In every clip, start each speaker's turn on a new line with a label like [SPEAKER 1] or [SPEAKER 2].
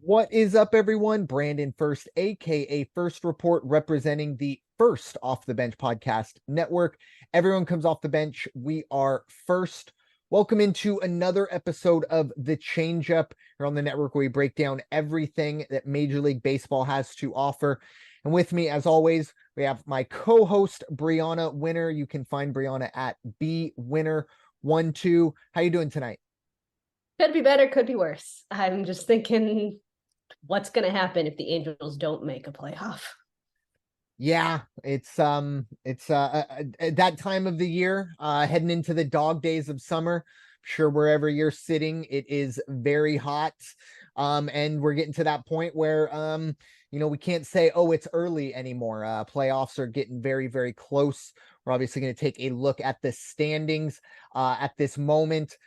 [SPEAKER 1] What is up, everyone? Brandon Ferst, aka First Report, representing the First Off the Bench podcast network. Everyone comes off the bench. We are first. Welcome into another episode of the Changeup here on the network, where we break down everything that Major League Baseball has to offer. And with me, as always, we have my co-host Bryanna Winner. You can find Bryanna at bwinner12. How you doing tonight?
[SPEAKER 2] Could be better, could be worse. I'm just thinking what's going to happen if the Angels don't make a playoff.
[SPEAKER 1] Yeah, it's that time of the year, heading into the dog days of summer. I'm sure wherever you're sitting, it is very hot. And we're getting to that point where we can't say, oh, it's early anymore. Playoffs are getting very, very close. We're obviously going to take a look at the standings at this moment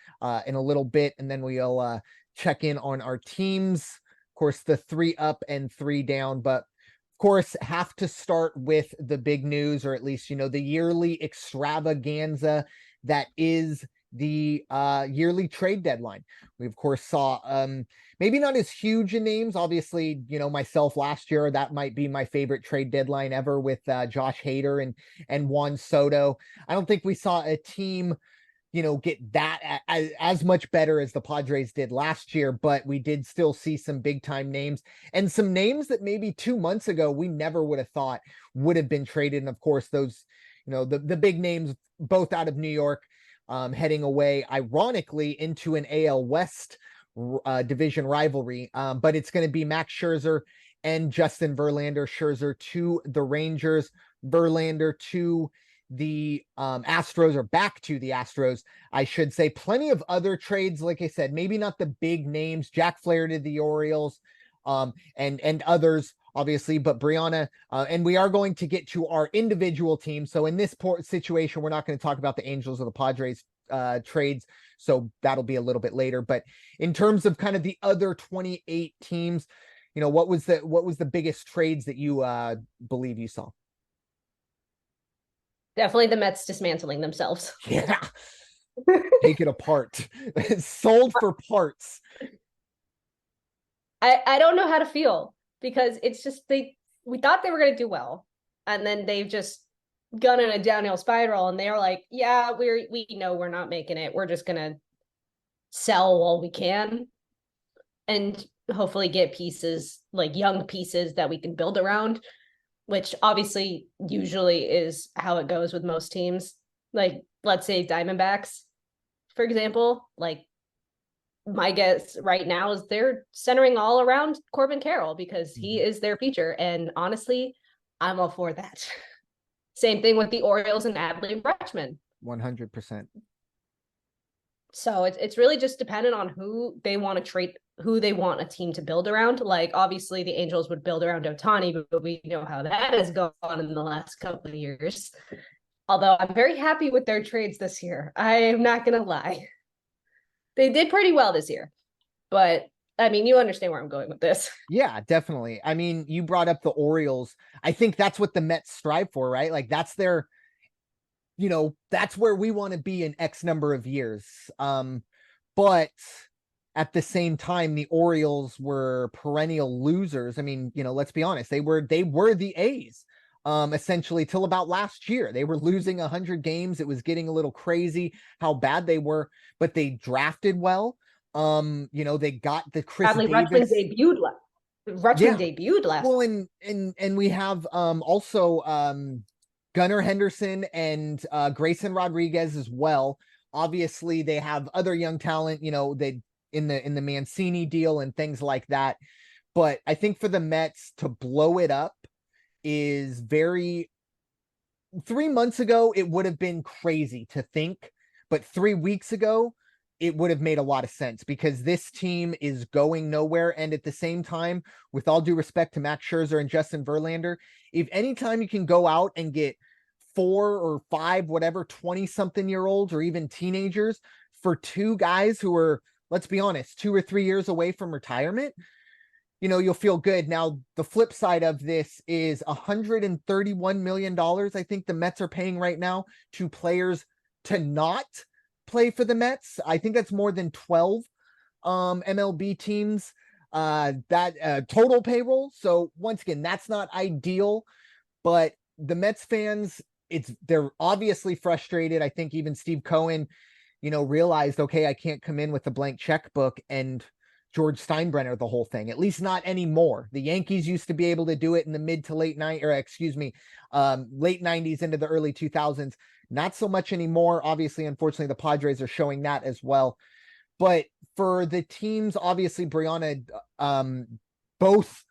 [SPEAKER 1] in a little bit, and then we'll check in on our teams. Of course, the 3 up and 3 down, but of course, have to start with the big news, or at least, the yearly extravaganza that is the yearly trade deadline. We, of course, saw maybe not as huge in names. Obviously, myself last year, that might be my favorite trade deadline ever with Josh Hader and Juan Soto. I don't think we saw a team get that as much better as the Padres did last year, but we did still see some big time names and some names that maybe 2 months ago we never would have thought would have been traded. And of course, those, the big names, both out of New York, heading away, ironically, into an AL West division rivalry. But it's going to be Max Scherzer and Justin Verlander. Scherzer to the Rangers, Verlander to the Astros, or back to the Astros, I should say. Plenty of other trades, like I said, maybe not the big names. Jack Flair to the Orioles, and others, obviously, but Bryanna, and we are going to get to our individual teams. So in this situation, we're not going to talk about the Angels or the Padres trades, so that'll be a little bit later. But in terms of kind of the other 28 teams, what was the biggest trades that you believe you saw?
[SPEAKER 2] Definitely the Mets dismantling themselves.
[SPEAKER 1] Yeah. Take it apart. Sold for parts.
[SPEAKER 2] I don't know how to feel, because it's just we thought they were going to do well, and then they've just gone in a downhill spiral, and they're like, yeah, we know we're not making it. We're just going to sell while we can and hopefully get pieces, like young pieces that we can build around, which obviously usually is how it goes with most teams. Like, let's say Diamondbacks, for example, like my guess right now is they're centering all around Corbin Carroll because he is their feature. And honestly, I'm all for that. Same thing with the Orioles and Adley Rutschman.
[SPEAKER 1] 100%.
[SPEAKER 2] So it's really just dependent on who they want to trade, who they want a team to build around. Like, obviously the Angels would build around Ohtani, but we know how that has gone in the last couple of years. Although I'm very happy with their trades this year. I am not going to lie. They did pretty well this year, but I mean, you understand where I'm going with this.
[SPEAKER 1] Yeah, definitely. I mean, you brought up the Orioles. I think that's what the Mets strive for, right? Like, that's their, that's where we want to be in X number of years. But at the same time, the Orioles were perennial losers. I mean, let's be honest. They were the A's, essentially, till about last year. They were losing 100 games. It was getting a little crazy how bad they were, but they drafted well. They got the Chris
[SPEAKER 2] Adley
[SPEAKER 1] Davis.
[SPEAKER 2] Rutschman debuted last.
[SPEAKER 1] Well, and we have also Gunnar Henderson and Grayson Rodriguez as well. Obviously, they have other young talent, they in the Mancini deal and things like that. But I think for the Mets to blow it up is 3 months ago, it would have been crazy to think, but 3 weeks ago, it would have made a lot of sense, because this team is going nowhere. And at the same time, with all due respect to Max Scherzer and Justin Verlander, if anytime you can go out and get 4 or 5, whatever, 20-something-year-olds or even teenagers for 2 guys who are, let's be honest, 2 or 3 years away from retirement, you'll feel good. Now, the flip side of this is $131 million. I think the Mets are paying right now to players to not play for the Mets. I think that's more than 12 MLB teams that total payroll. So once again, that's not ideal, but the Mets fans, they're obviously frustrated. I think even Steve Cohen, realized, okay, I can't come in with a blank checkbook and George Steinbrenner the whole thing, at least not anymore. The Yankees used to be able to do it in the mid to late late 90s into the early 2000s. Not so much anymore. Obviously, unfortunately, the Padres are showing that as well. But for the teams, obviously, Bryanna, both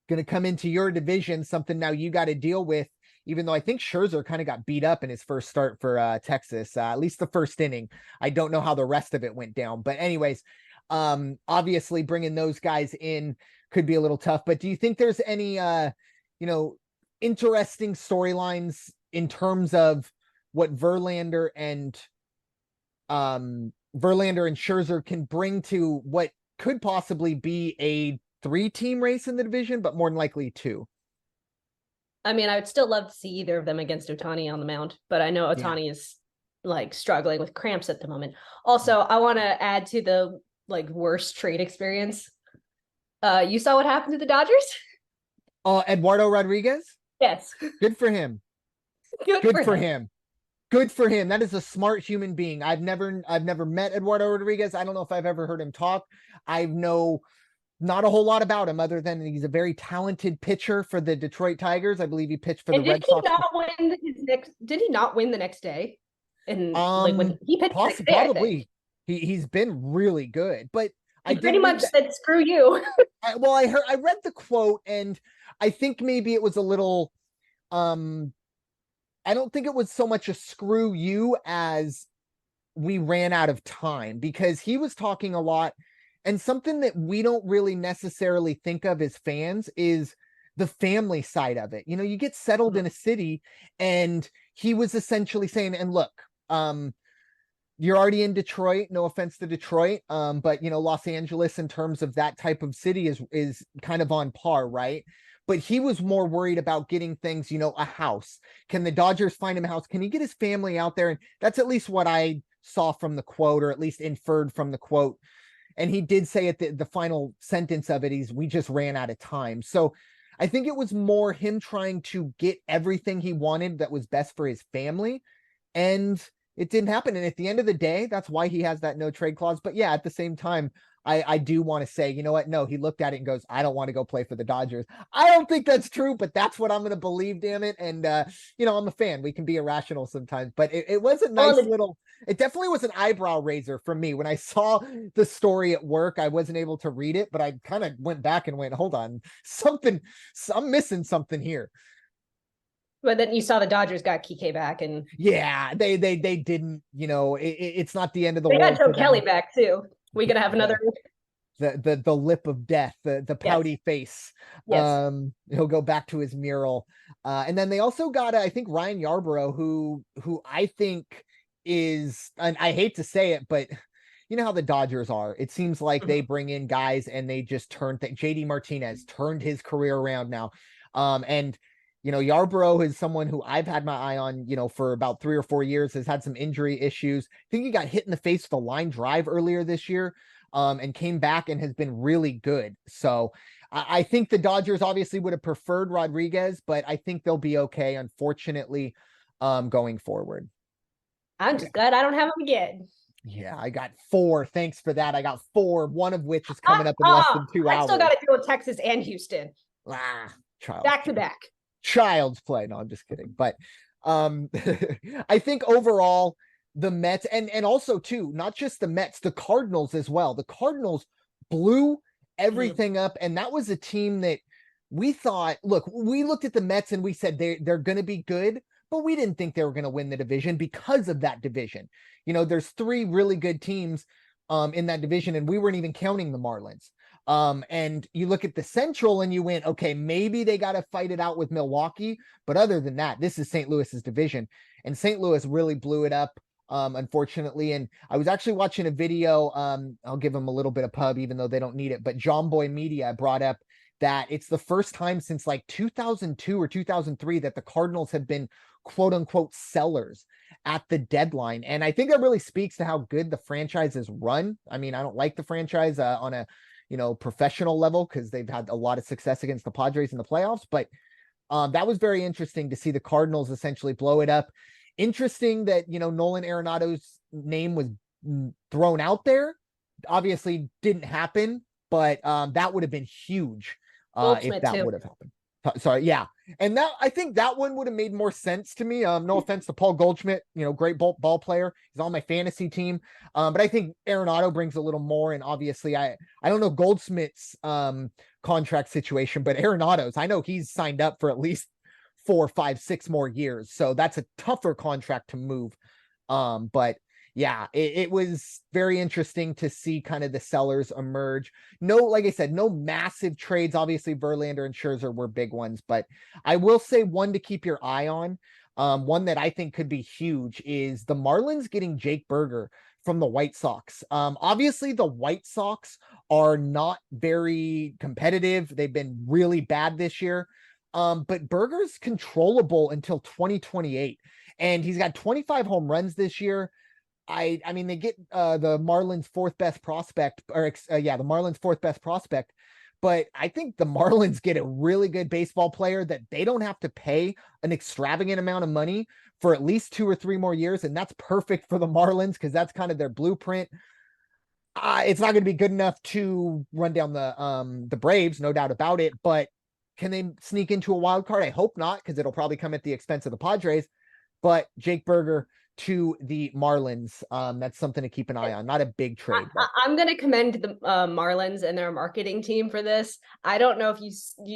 [SPEAKER 1] going to come into your division, something now you got to deal with, even though I think Scherzer kind of got beat up in his first start for Texas, at least the first inning. I don't know how the rest of it went down. But anyways, obviously bringing those guys in could be a little tough. But do you think there's any, interesting storylines in terms of what Verlander and Scherzer can bring to what could possibly be a 3-team race in the division, but more than likely 2?
[SPEAKER 2] I mean, I would still love to see either of them against Ohtani on the mound, but I know Ohtani is like struggling with cramps at the moment. Also, I want to add to the worst trade experience. You saw what happened to the Dodgers?
[SPEAKER 1] Eduardo Rodriguez?
[SPEAKER 2] Yes.
[SPEAKER 1] Good for him. Good for him. Good for him. That is a smart human being. I've never met Eduardo Rodriguez. I don't know if I've ever heard him talk. I know not a whole lot about him other than he's a very talented pitcher for the Detroit Tigers. I believe he pitched for the Red Sox.
[SPEAKER 2] Did he not win the next day? And
[SPEAKER 1] when
[SPEAKER 2] he pitched
[SPEAKER 1] probably he's been really good, but
[SPEAKER 2] he pretty much said screw you.
[SPEAKER 1] I read the quote, and I think maybe it was a little I don't think it was so much a screw you as we ran out of time, because he was talking a lot. And something that we don't really necessarily think of as fans is the family side of it. You get settled in a city, and he was essentially saying, and look, you're already in Detroit, no offense to Detroit. But Los Angeles in terms of that type of city is kind of on par, right? But he was more worried about getting things, a house. Can the Dodgers find him a house? Can he get his family out there? And that's at least what I saw from the quote, or at least inferred from the quote. And he did say at the final sentence of it, we just ran out of time. So I think it was more him trying to get everything he wanted that was best for his family. And it didn't happen. And at the end of the day, that's why he has that no trade clause. But yeah, at the same time, I do want to say, you know what? No, he looked at it and goes, I don't want to go play for the Dodgers. I don't think that's true, but that's what I'm going to believe, damn it. And, I'm a fan. We can be irrational sometimes, but it was a nice it definitely was an eyebrow raiser for me. When I saw the story at work, I wasn't able to read it, but I kind of went back and went, hold on, I'm missing something here.
[SPEAKER 2] But then you saw the Dodgers got Kike back, and
[SPEAKER 1] yeah, they didn't, it's not the end of the world.
[SPEAKER 2] They got Joe Kelly back too. We gonna have another
[SPEAKER 1] the lip of death, the pouty face.
[SPEAKER 2] Yes.
[SPEAKER 1] He'll go back to his mural. And then they also got I think Ryan Yarbrough, who I think is, and I hate to say it, but you know how the Dodgers are. It seems like they bring in guys and they just turn JD Martinez turned his career around now. And Yarbrough is someone who I've had my eye on, for about 3 or 4 years, has had some injury issues. I think he got hit in the face with a line drive earlier this year, and came back and has been really good. So I think the Dodgers obviously would have preferred Rodriguez, but I think they'll be okay, unfortunately, going forward.
[SPEAKER 2] I'm just glad I don't have him again.
[SPEAKER 1] Yeah, I got 4. Thanks for that. I got 4, one of which is coming up in less than 2 hours.
[SPEAKER 2] I still got to deal with Texas and Houston. Back to back.
[SPEAKER 1] Child's play. No, I'm just kidding. But I think overall the Mets, and also too, not just the Mets, the Cardinals as well. The Cardinals blew everything up, and that was a team that we thought, look, we looked at the Mets and we said they're going to be good, but we didn't think they were going to win the division because of that division. There's 3 really good teams in that division, and we weren't even counting the Marlins. And you look at the Central and you went, okay, maybe they got to fight it out with Milwaukee. But other than that, this is St. Louis's division, and St. Louis really blew it up, unfortunately. And I was actually watching a video. I'll give them a little bit of pub, even though they don't need it. But John Boy Media brought up that it's the first time since like 2002 or 2003 that the Cardinals have been quote unquote sellers at the deadline. And I think that really speaks to how good the franchise is run. I mean, I don't like the franchise on a professional level because they've had a lot of success against the Padres in the playoffs. But that was very interesting to see the Cardinals essentially blow it up. Interesting that, Nolan Arenado's name was thrown out there. Obviously didn't happen, but that would have been huge if that would have happened. Sorry, yeah. And I think that one would have made more sense to me. No offense to Paul Goldschmidt, great ball player. He's on my fantasy team. But I think Arenado brings a little more. And obviously I don't know Goldschmidt's contract situation, but Arenado's, I know he's signed up for at least 4, 5, 6 more years. So that's a tougher contract to move. But yeah, it was very interesting to see kind of the sellers emerge. No, like I said, no massive trades. Obviously, Verlander and Scherzer were big ones, but I will say one to keep your eye on. One that I think could be huge is the Marlins getting Jake Burger from the White Sox. Obviously, the White Sox are not very competitive. They've been really bad this year. But Burger's controllable until 2028, and he's got 25 home runs this year. I mean, they get the Marlins' fourth best prospect, the Marlins' fourth best prospect. But I think the Marlins get a really good baseball player that they don't have to pay an extravagant amount of money for at least 2 or 3 more years. And that's perfect for the Marlins because that's kind of their blueprint. It's not going to be good enough to run down the Braves, no doubt about it. But can they sneak into a wild card? I hope not, because it'll probably come at the expense of the Padres. But Jake Burger to the Marlins, that's something to keep an eye on. Not a big trade.
[SPEAKER 2] I'm going to commend the Marlins and their marketing team for this. I don't know if you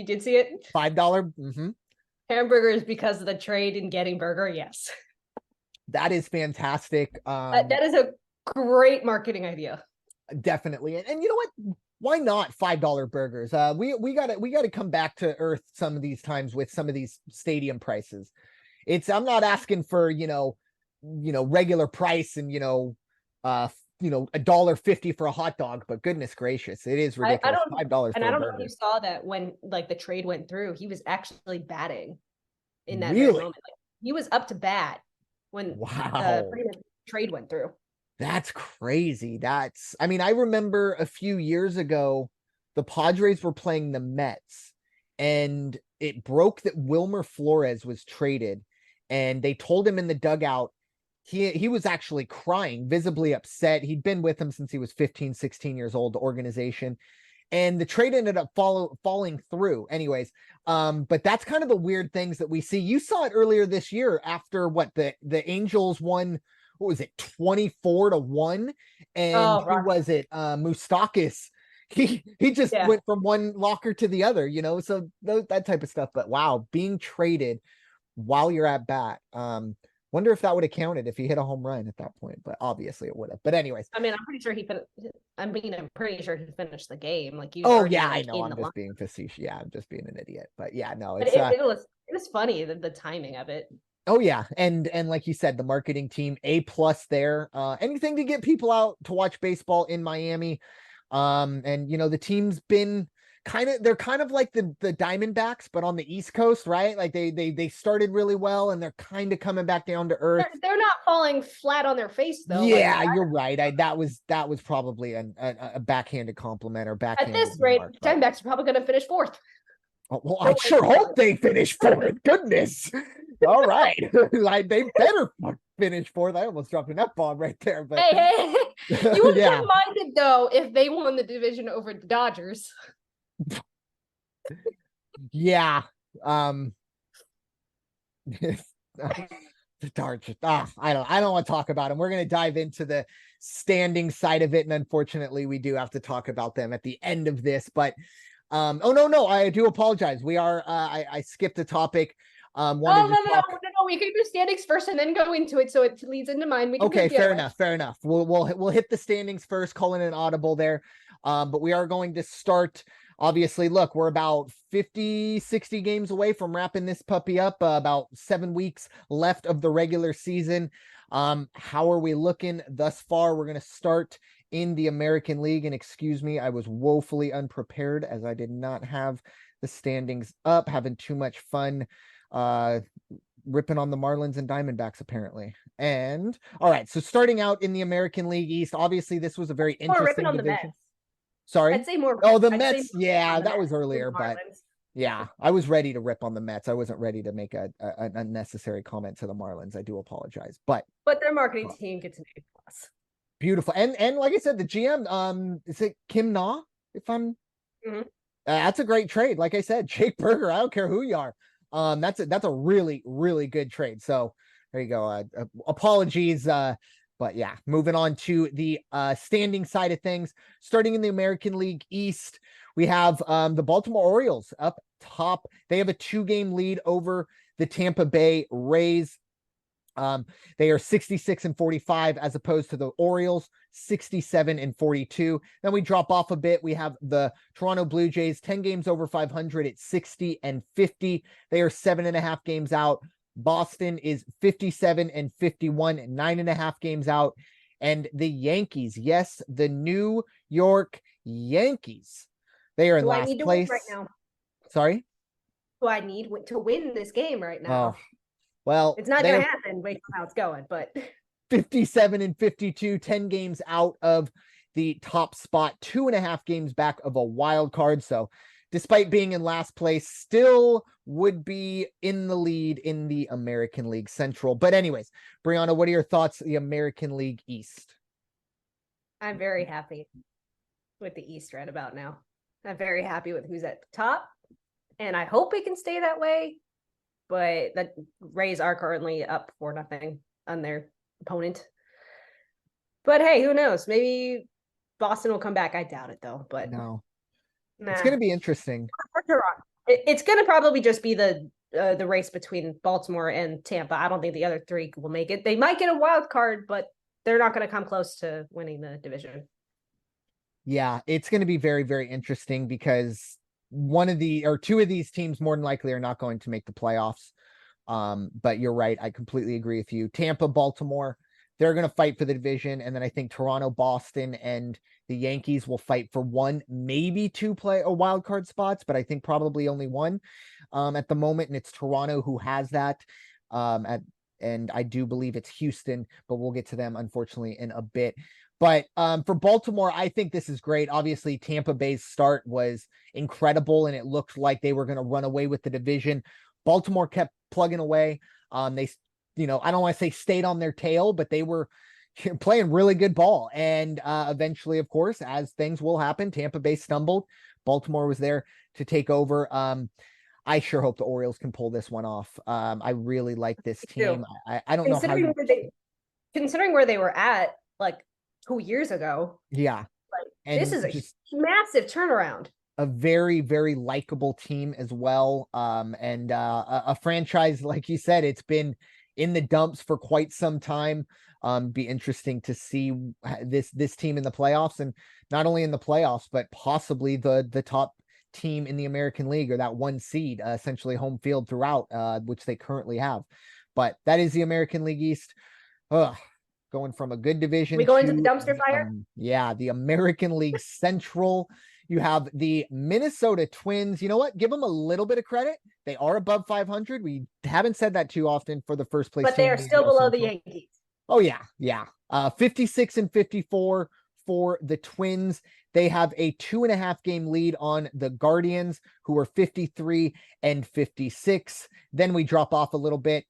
[SPEAKER 2] did see it.
[SPEAKER 1] $5 mm-hmm.
[SPEAKER 2] hamburgers because of the trade in getting Burger. Yes,
[SPEAKER 1] that is fantastic.
[SPEAKER 2] That is a great marketing idea.
[SPEAKER 1] Definitely, and you know what? Why not $5 burgers? We gotta come back to earth some of these times with some of these stadium prices. I'm not asking for regular price and $1.50 for a hot dog, but goodness gracious, it is ridiculous. $5
[SPEAKER 2] and I don't know if you saw that when the trade went through, he was actually batting in that
[SPEAKER 1] really?
[SPEAKER 2] very moment. He was up to bat when the trade went through.
[SPEAKER 1] That's crazy. I mean, I remember a few years ago, the Padres were playing the Mets, and it broke that Wilmer Flores was traded, and they told him in the dugout, he was actually crying, visibly upset. He'd been with them since he was 15, 16 years old, the organization. And the trade ended up falling through anyways. But that's kind of the weird things that we see. You saw it earlier this year after the Angels won, what was it, 24-1? And who was it? Moustakas. He just went from one locker to the other, so that type of stuff. But wow, being traded while you're at bat. Wonder if that would have counted if he hit a home run at that point, but obviously it would have. But anyways,
[SPEAKER 2] I mean, I'm pretty sure he finished the game. Like you.
[SPEAKER 1] Oh yeah, I know. I'm just being facetious. Yeah, I'm just being an idiot. But yeah, no, it's
[SPEAKER 2] it was funny the timing of it.
[SPEAKER 1] Oh yeah, and like you said, the marketing team A+ there. Anything to get people out to watch baseball in Miami. And the team's been they're kind of like the Diamondbacks, but on the East Coast, right? Like they started really well and they're kind of coming back down to earth.
[SPEAKER 2] They're not falling flat on their face though.
[SPEAKER 1] Yeah, you're right. That was probably a backhanded compliment or backhanded.
[SPEAKER 2] At this rate, Diamondbacks are probably going to finish 4th.
[SPEAKER 1] Well, I sure hope they finish 4th. Goodness. All right. They better finish 4th. I almost dropped an F-bomb right there. But
[SPEAKER 2] hey. You wouldn't have minded though if they won the division over the Dodgers.
[SPEAKER 1] Yeah. The Dodgers. I don't want to talk about them. We're going to dive into the standing side of it, and unfortunately, we do have to talk about them at the end of this. But no, I do apologize. We are. I skipped a topic. No.
[SPEAKER 2] We can do standings first and then go into it, so it leads into mine.
[SPEAKER 1] Okay, fair enough. We'll hit the standings first, calling an audible there. But we are going to start. Obviously, look, we're about 50, 60 games away from wrapping this puppy up. About 7 weeks left of the regular season. How are we looking thus far? We're going to start in the American League. And excuse me, I was woefully unprepared as I did not have the standings up, having too much fun ripping on the Marlins and Diamondbacks, apparently. And all right, so starting out in the American League East, obviously this was a very interesting division. Sorry.
[SPEAKER 2] I'd say more.
[SPEAKER 1] Oh, the
[SPEAKER 2] I'd say
[SPEAKER 1] Mets. Yeah,
[SPEAKER 2] on the
[SPEAKER 1] that was
[SPEAKER 2] Mets than
[SPEAKER 1] earlier,
[SPEAKER 2] the
[SPEAKER 1] but
[SPEAKER 2] Marlins.
[SPEAKER 1] yeah, I was ready to rip on the Mets. I wasn't ready to make an unnecessary comment to the Marlins. I do apologize, but
[SPEAKER 2] But their marketing team gets an A+.
[SPEAKER 1] beautiful. And like I said, the GM, is it Kim Na? If I'm, that's a great trade. Like I said, Jake Berger. I don't care who you are. That's a really really good trade. So there you go. Apologies. But yeah, moving on to the standing side of things. Starting in the American League East, we have the Baltimore Orioles up top. They have a 2-game lead over the Tampa Bay Rays. They are 66-45 as opposed to the Orioles 67-42. Then we drop off a bit. We have the Toronto Blue Jays 10 games over 500 at 60-50. They are 7.5 games out. Boston is 57-51, 9.5 games out. And the Yankees, yes, the New York Yankees, they are in
[SPEAKER 2] Do I
[SPEAKER 1] last
[SPEAKER 2] need to win
[SPEAKER 1] place
[SPEAKER 2] right now?
[SPEAKER 1] Sorry.
[SPEAKER 2] Do I need to win this game right now?
[SPEAKER 1] Oh, well,
[SPEAKER 2] it's not
[SPEAKER 1] they
[SPEAKER 2] going
[SPEAKER 1] are
[SPEAKER 2] to happen based on how it's going, but
[SPEAKER 1] 57-52, 10 games out of the top spot, 2.5 games back of a wild card. So despite being in last place, still would be in the lead in the American League Central. But anyways, Bryanna, what are your thoughts on the American League East?
[SPEAKER 2] I'm very happy with the East right about now. I'm very happy with who's at the top, and I hope it can stay that way. But the Rays are currently up 4-0 on their opponent. But hey, who knows? Maybe Boston will come back. I doubt it though. But
[SPEAKER 1] no,
[SPEAKER 2] nah.
[SPEAKER 1] It's going to be interesting.
[SPEAKER 2] It's going to probably just be the race between Baltimore and Tampa. I don't think the other three will make it. They might get a wild card, but they're not going to come close to winning the division.
[SPEAKER 1] Yeah, it's going to be very, very interesting because two of these teams more than likely are not going to make the playoffs. But you're right. I completely agree with you. Tampa, Baltimore, they're going to fight for the division. And then I think Toronto, Boston, and the Yankees will fight for one, maybe two wild card spots, but I think probably only one at the moment. And it's Toronto who has that. And I do believe it's Houston, but we'll get to them, unfortunately, in a bit. But for Baltimore, I think this is great. Obviously, Tampa Bay's start was incredible, and it looked like they were going to run away with the division. Baltimore kept plugging away. They, I don't want to say stayed on their tail, but they were playing really good ball. And eventually, of course, as things will happen, Tampa Bay stumbled. Baltimore was there to take over. I sure hope the Orioles can pull this one off. I really like this team. I don't know how.
[SPEAKER 2] Considering where they were at, like 2 years ago.
[SPEAKER 1] Yeah.
[SPEAKER 2] And this is a massive turnaround.
[SPEAKER 1] A very, very likable team as well. And a franchise, like you said, it's been in the dumps for quite some time. Be interesting to see this team in the playoffs, and not only in the playoffs, but possibly the top team in the American League, or that one seed, essentially home field throughout, which they currently have. But that is the American League East. Going from a good division.
[SPEAKER 2] We go into the dumpster fire?
[SPEAKER 1] Yeah, the American League Central. You have the Minnesota Twins. You know what? Give them a little bit of credit. They are above 500. We haven't said that too often for the first place.
[SPEAKER 2] But they are still below the Yankees.
[SPEAKER 1] Oh, yeah. Yeah. 56-54 for the Twins. They have a 2.5 game lead on the Guardians, who are 53-56. Then we drop off a little bit.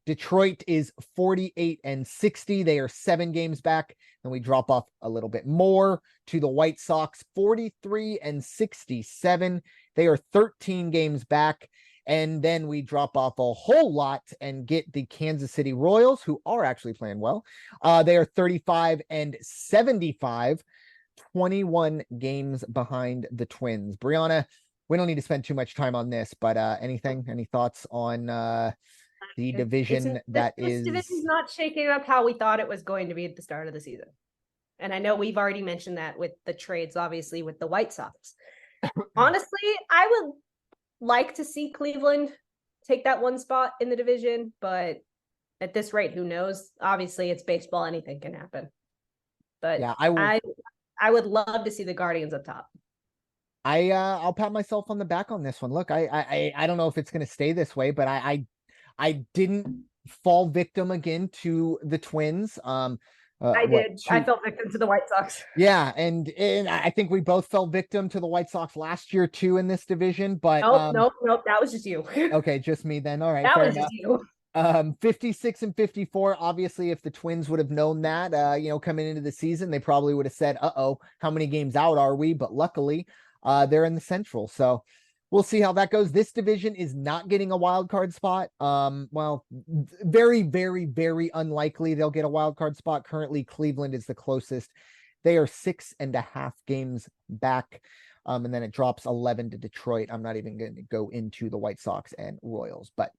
[SPEAKER 1] Detroit is 48-60. They are 7 games back. Then we drop off a little bit more to the White Sox, 43-67. They are 13 games back. And then we drop off a whole lot and get the Kansas City Royals, who are actually playing well. They are 35-75, 21 games behind the Twins. Bryanna, we don't need to spend too much time on this, but any thoughts on the division this
[SPEAKER 2] division's not shaking up how we thought it was going to be at the start of the season? And I know we've already mentioned that with the trades, obviously, with the White Sox. Honestly, I would like to see Cleveland take that one spot in the division, but at this rate, who knows? Obviously, it's baseball. Anything can happen. But yeah, I would love to see the Guardians up top.
[SPEAKER 1] I'll pat myself on the back on this one. Look, I don't know if it's going to stay this way, but I didn't fall victim again to the Twins.
[SPEAKER 2] I
[SPEAKER 1] What,
[SPEAKER 2] did. I
[SPEAKER 1] two?
[SPEAKER 2] fell victim to the White Sox.
[SPEAKER 1] Yeah, and I think we both fell victim to the White Sox last year too in this division. But
[SPEAKER 2] Nope, nope, nope. That was just you.
[SPEAKER 1] okay, just me then. All right,
[SPEAKER 2] That
[SPEAKER 1] fair
[SPEAKER 2] was just
[SPEAKER 1] enough.
[SPEAKER 2] you.
[SPEAKER 1] 56 and 54. Obviously, if the Twins would have known that, coming into the season, they probably would have said, "Uh-oh, how many games out are we?" But luckily, they're in the Central, so we'll see how that goes. This division is not getting a wild card spot. Well, very, very, very unlikely they'll get a wild card spot. Currently, Cleveland is the closest. They are 6.5 games back. And then it drops 11 to Detroit. I'm not even going to go into the White Sox and Royals, but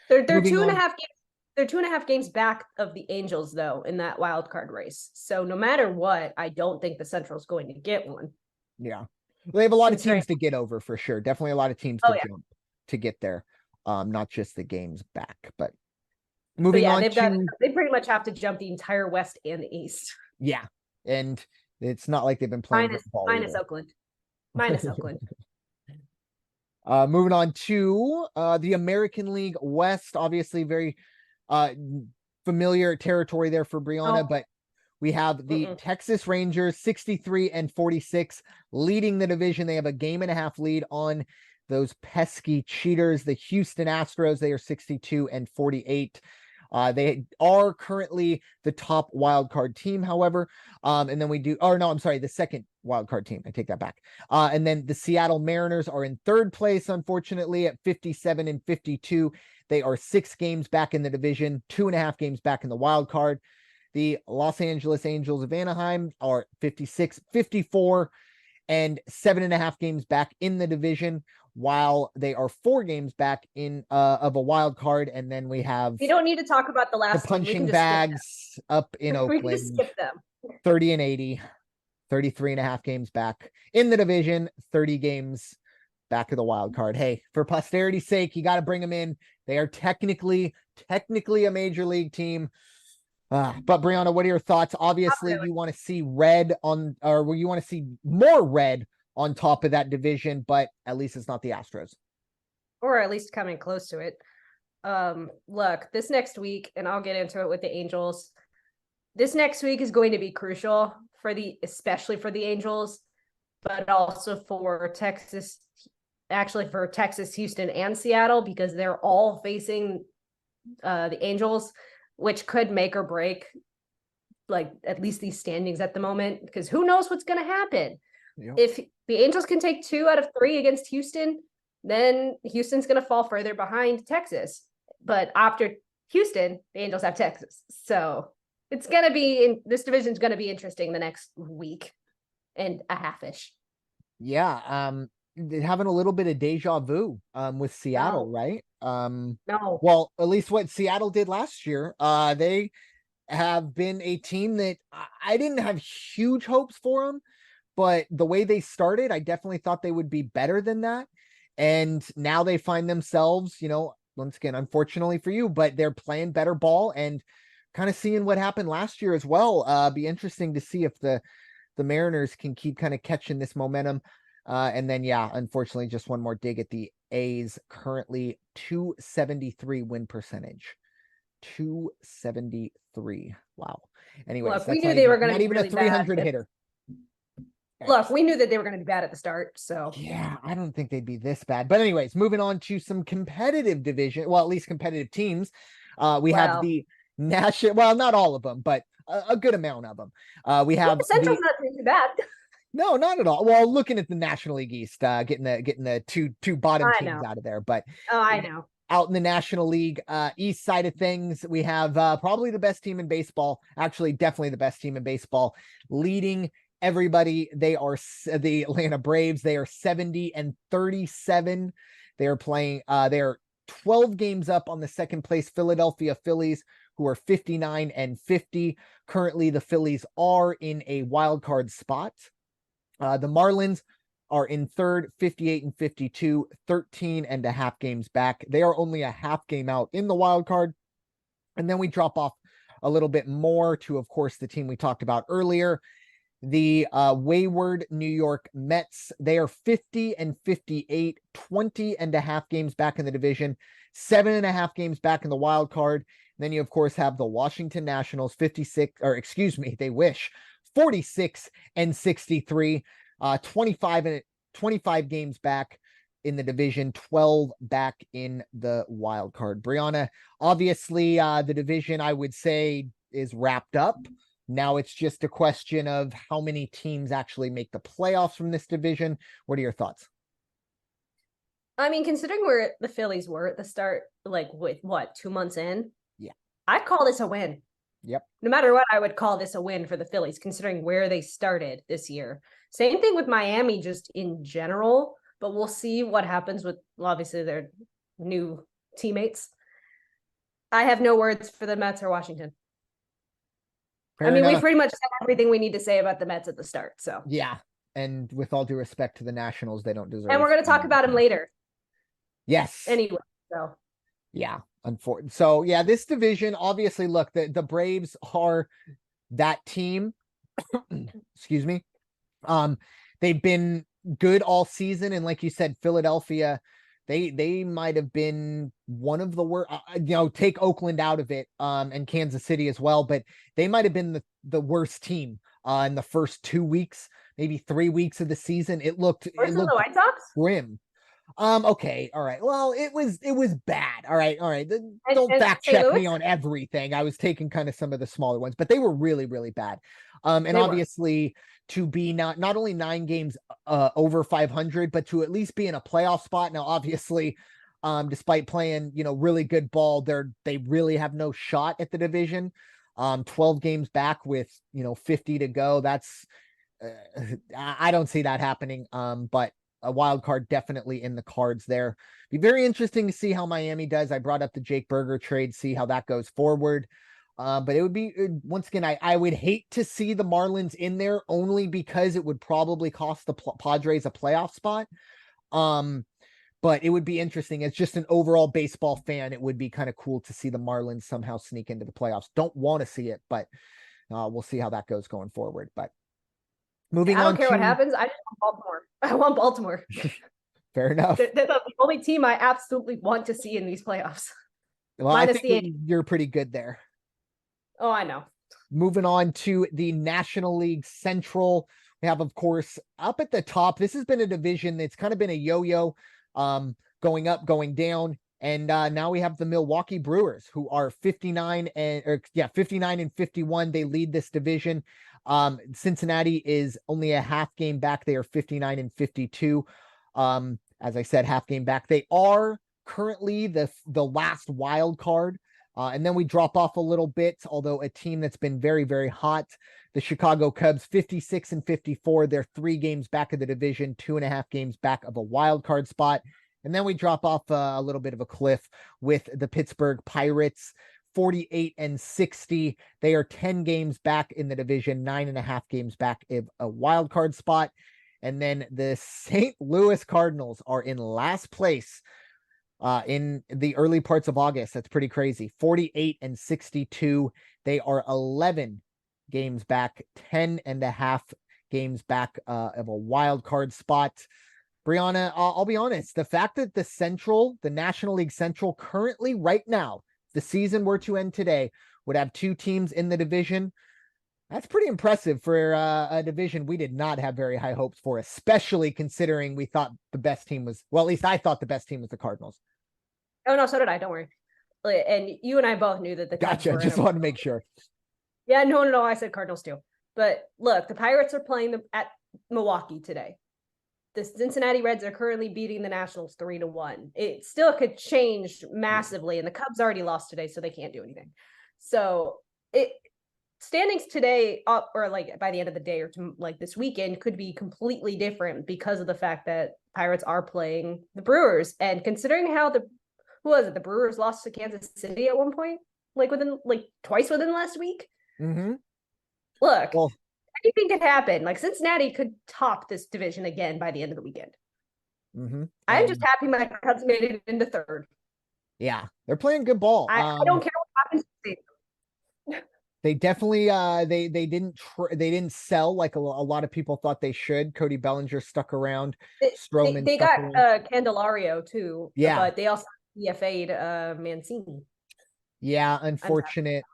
[SPEAKER 2] They're
[SPEAKER 1] moving
[SPEAKER 2] two and a
[SPEAKER 1] on.
[SPEAKER 2] half games. They're 2.5 games back of the Angels, though, in that wild card race. So no matter what, I don't think the Central's going to get one.
[SPEAKER 1] Yeah. They have a lot of
[SPEAKER 2] Considering,
[SPEAKER 1] teams to get over for sure. Definitely a lot of teams to
[SPEAKER 2] oh yeah,
[SPEAKER 1] jump to get there. Not just the games back, but
[SPEAKER 2] so
[SPEAKER 1] moving
[SPEAKER 2] yeah,
[SPEAKER 1] on to
[SPEAKER 2] they pretty much have to jump the entire West and the East.
[SPEAKER 1] yeah. And it's not like they've been playing great ball
[SPEAKER 2] Minus
[SPEAKER 1] either.
[SPEAKER 2] Oakland, minus Oakland.
[SPEAKER 1] Moving on to the American League West, obviously very uh familiar territory there for Bryanna,
[SPEAKER 2] Oh,
[SPEAKER 1] but we have the
[SPEAKER 2] mm-mm.
[SPEAKER 1] Texas Rangers 63 and 46 leading the division. They have a game and a half lead on those pesky cheaters, the Houston Astros. They are 62 and 48. They are currently the top wild card team, however. And then we do, oh no, I'm sorry, the second wild card team. I take that back. And then the Seattle Mariners are in third place, unfortunately, at 57 and 52. They are 6 games back in the division, 2.5 games back in the wild card. The Los Angeles Angels of Anaheim are 56, 54, and 7.5 games back in the division, while they are 4 games back in of a wild card. And then we have
[SPEAKER 2] We don't need to talk about the
[SPEAKER 1] the
[SPEAKER 2] last team. We can
[SPEAKER 1] punching
[SPEAKER 2] just skip
[SPEAKER 1] bags up in
[SPEAKER 2] them. We can just
[SPEAKER 1] Oakland,
[SPEAKER 2] skip them.
[SPEAKER 1] 30 and 80, 33.5 games back in the division, 30 games back of the wild card. Hey, for posterity's sake, you got to bring them in. They are technically a major league team. But Bryanna, what are your thoughts? Obviously,
[SPEAKER 2] Really.
[SPEAKER 1] you want to see red on, or you want to see more red on top of that division, but at least it's not the Astros.
[SPEAKER 2] Or at least coming close to it. Look, this next week, and I'll get into it with the Angels. This next week is going to be crucial especially for the Angels, but also for Texas, actually for Texas, Houston, and Seattle, because they're all facing the Angels, which could make or break like at least these standings at the moment, because who knows what's going to happen.
[SPEAKER 1] Yep.
[SPEAKER 2] If the Angels can take 2 out of 3 against Houston, then Houston's going to fall further behind Texas. But after Houston, the Angels have Texas. So it's going to be this division's going to be interesting the next week and a half-ish.
[SPEAKER 1] Yeah. Having a little bit of deja vu with Seattle,
[SPEAKER 2] No.
[SPEAKER 1] right?
[SPEAKER 2] No.
[SPEAKER 1] Well, at least what Seattle did last year. They have been a team that I didn't have huge hopes for them, but the way they started, I definitely thought they would be better than that. And now they find themselves, once again, unfortunately for you, but they're playing better ball and kind of seeing what happened last year as well. Be interesting to see if the Mariners can keep kind of catching this momentum. And then, yeah, unfortunately, just one more dig at the A's, currently 273 win percentage. 273. Wow. Anyways,
[SPEAKER 2] Look, we
[SPEAKER 1] that's
[SPEAKER 2] knew they were going
[SPEAKER 1] not
[SPEAKER 2] to be
[SPEAKER 1] even
[SPEAKER 2] really
[SPEAKER 1] a 300
[SPEAKER 2] bad.
[SPEAKER 1] hitter.
[SPEAKER 2] Look, we knew that they were going to be bad at the start. So
[SPEAKER 1] yeah, I don't think they'd be this bad. But anyways, moving on to some competitive division, well, at least competitive teams. We have the national, well, not all of them, but a good amount of them. We have
[SPEAKER 2] the Central's not too bad.
[SPEAKER 1] No, not at all. Well, looking at the National League East, getting the two bottom teams out of there, but
[SPEAKER 2] I know.
[SPEAKER 1] Out in the National League East side of things, we have probably the best team in baseball. Actually, definitely the best team in baseball, leading everybody. They are the Atlanta Braves. They are 70 and 37. They are playing. They are 12 games up on the second place Philadelphia Phillies, who are 59 and 50. Currently, the Phillies are in a wild card spot. The Marlins are in third, 58 and 52, 13.5 games back. They are only a half game out in the wild card. And then we drop off a little bit more to, of course, the team we talked about earlier, the wayward New York Mets. They are 50 and 58, 20.5 games back in the division, 7.5 games back in the wild card. Then you, of course, have the Washington Nationals, 56, or excuse me, they wish, 46 and 63, 25 games back in the division, 12 back in the wild card. Bryanna, obviously, the division, I would say, is wrapped up. Now it's just a question of how many teams actually make the playoffs from this division. What are your thoughts?
[SPEAKER 2] I mean, considering where the Phillies were at the start, like with what, 2 months in?
[SPEAKER 1] Yeah.
[SPEAKER 2] I'd call this a win.
[SPEAKER 1] Yep.
[SPEAKER 2] No matter what, I would call this a win for the Phillies, considering where they started this year. Same thing with Miami, just in general, but we'll see what happens with obviously their new teammates. I have no words for the Mets or Washington.
[SPEAKER 1] Fair
[SPEAKER 2] I mean, we
[SPEAKER 1] enough.
[SPEAKER 2] pretty much said everything we need to say about the Mets at the start. So
[SPEAKER 1] Yeah. And with all due respect to the Nationals, they don't deserve.
[SPEAKER 2] And we're going to talk about them later.
[SPEAKER 1] Yes.
[SPEAKER 2] Anyway, so
[SPEAKER 1] yeah, unfortunately. So yeah, this division, obviously, look, the Braves are that team. Excuse me. They've been good all season, and like you said, Philadelphia, they might have been one of the worst. Take Oakland out of it, and Kansas City as well, but they might have been the worst team in the first 2 weeks, maybe 3 weeks of the season. It looked
[SPEAKER 2] the White Sox
[SPEAKER 1] grim. Okay, all right. Well, it was bad. All right. Don't fact check me on everything. I was taking kind of some of the smaller ones, but they were really, really bad. And obviously to be not only 9 games over 500, but to at least be in a playoff spot. Now, obviously, despite playing, really good ball, they really have no shot at the division. 12 games back with, 50 to go. That's I don't see that happening. But a wild card definitely in the cards there. Be very interesting to see how Miami does. I brought up the Jake Burger trade, see how that goes forward. But it would be, once again, I would hate to see the Marlins in there only because it would probably cost the Padres a playoff spot. But it would be interesting. As just an overall baseball fan, it would be kind of cool to see the Marlins somehow sneak into the playoffs. Don't want to see it, but we'll see how that goes going forward. But moving on.
[SPEAKER 2] I don't care what happens. I just want Baltimore. I want Baltimore.
[SPEAKER 1] Fair enough.
[SPEAKER 2] They're the only team I absolutely want to see in these playoffs.
[SPEAKER 1] Well, I think you're pretty good there.
[SPEAKER 2] Oh, I know.
[SPEAKER 1] Moving on to the National League Central. We have, of course, up at the top. This has been a division that's kind of been a yo-yo, going up, going down. And now we have the Milwaukee Brewers, who are 59 and 51. They lead this division. Cincinnati is only a half game back. They are 59 and 52. As I said, half game back. They are currently the last wild card. And then we drop off a little bit, although a team that's been very, very hot, the Chicago Cubs, 56 and 54. They're 3 games back of the division, 2.5 games back of a wild card spot. And then we drop off a little bit of a cliff with the Pittsburgh Pirates, 48 and 60. They are 10 games back in the division, 9.5 games back of a wild card spot. And then the St. Louis Cardinals are in last place in the early parts of August. That's pretty crazy. 48 and 62. They are 11 games back, 10.5 games back of a wild card spot. Bryanna, I'll be honest. The fact that the National League Central currently right now, the season were to end today, would have 2 teams in the division. That's pretty impressive for a division we did not have very high hopes for, especially considering we thought the best team was, well, at least I thought the best team was the Cardinals.
[SPEAKER 2] Oh, no, so did I. Don't worry. And you and I both knew that the
[SPEAKER 1] Cubs Gotcha. Just wanted to make sure.
[SPEAKER 2] Yeah, no. I said Cardinals too. But look, the Pirates are playing at Milwaukee today. The Cincinnati Reds are currently beating the Nationals 3-1. It still could change massively, and the Cubs already lost today, so they can't do anything. So standings today, or like by the end of the day, or like this weekend, could be completely different because of the fact that Pirates are playing the Brewers. And considering how the Brewers lost to Kansas City at one point, twice within the last week.
[SPEAKER 1] Mm-hmm.
[SPEAKER 2] Look. Well, anything could happen. Like Cincinnati could top this division again by the end of the weekend.
[SPEAKER 1] Mm-hmm.
[SPEAKER 2] I'm just happy my Cubs made it into third.
[SPEAKER 1] Yeah, they're playing good ball.
[SPEAKER 2] I don't care what happens.
[SPEAKER 1] They definitely they didn't sell like a lot of people thought they should. Cody Bellinger stuck around. Stroman.
[SPEAKER 2] They got Candelario too.
[SPEAKER 1] Yeah,
[SPEAKER 2] but they also DFA'd Mancini.
[SPEAKER 1] Yeah,
[SPEAKER 2] I'm sad.
[SPEAKER 1] unfortunate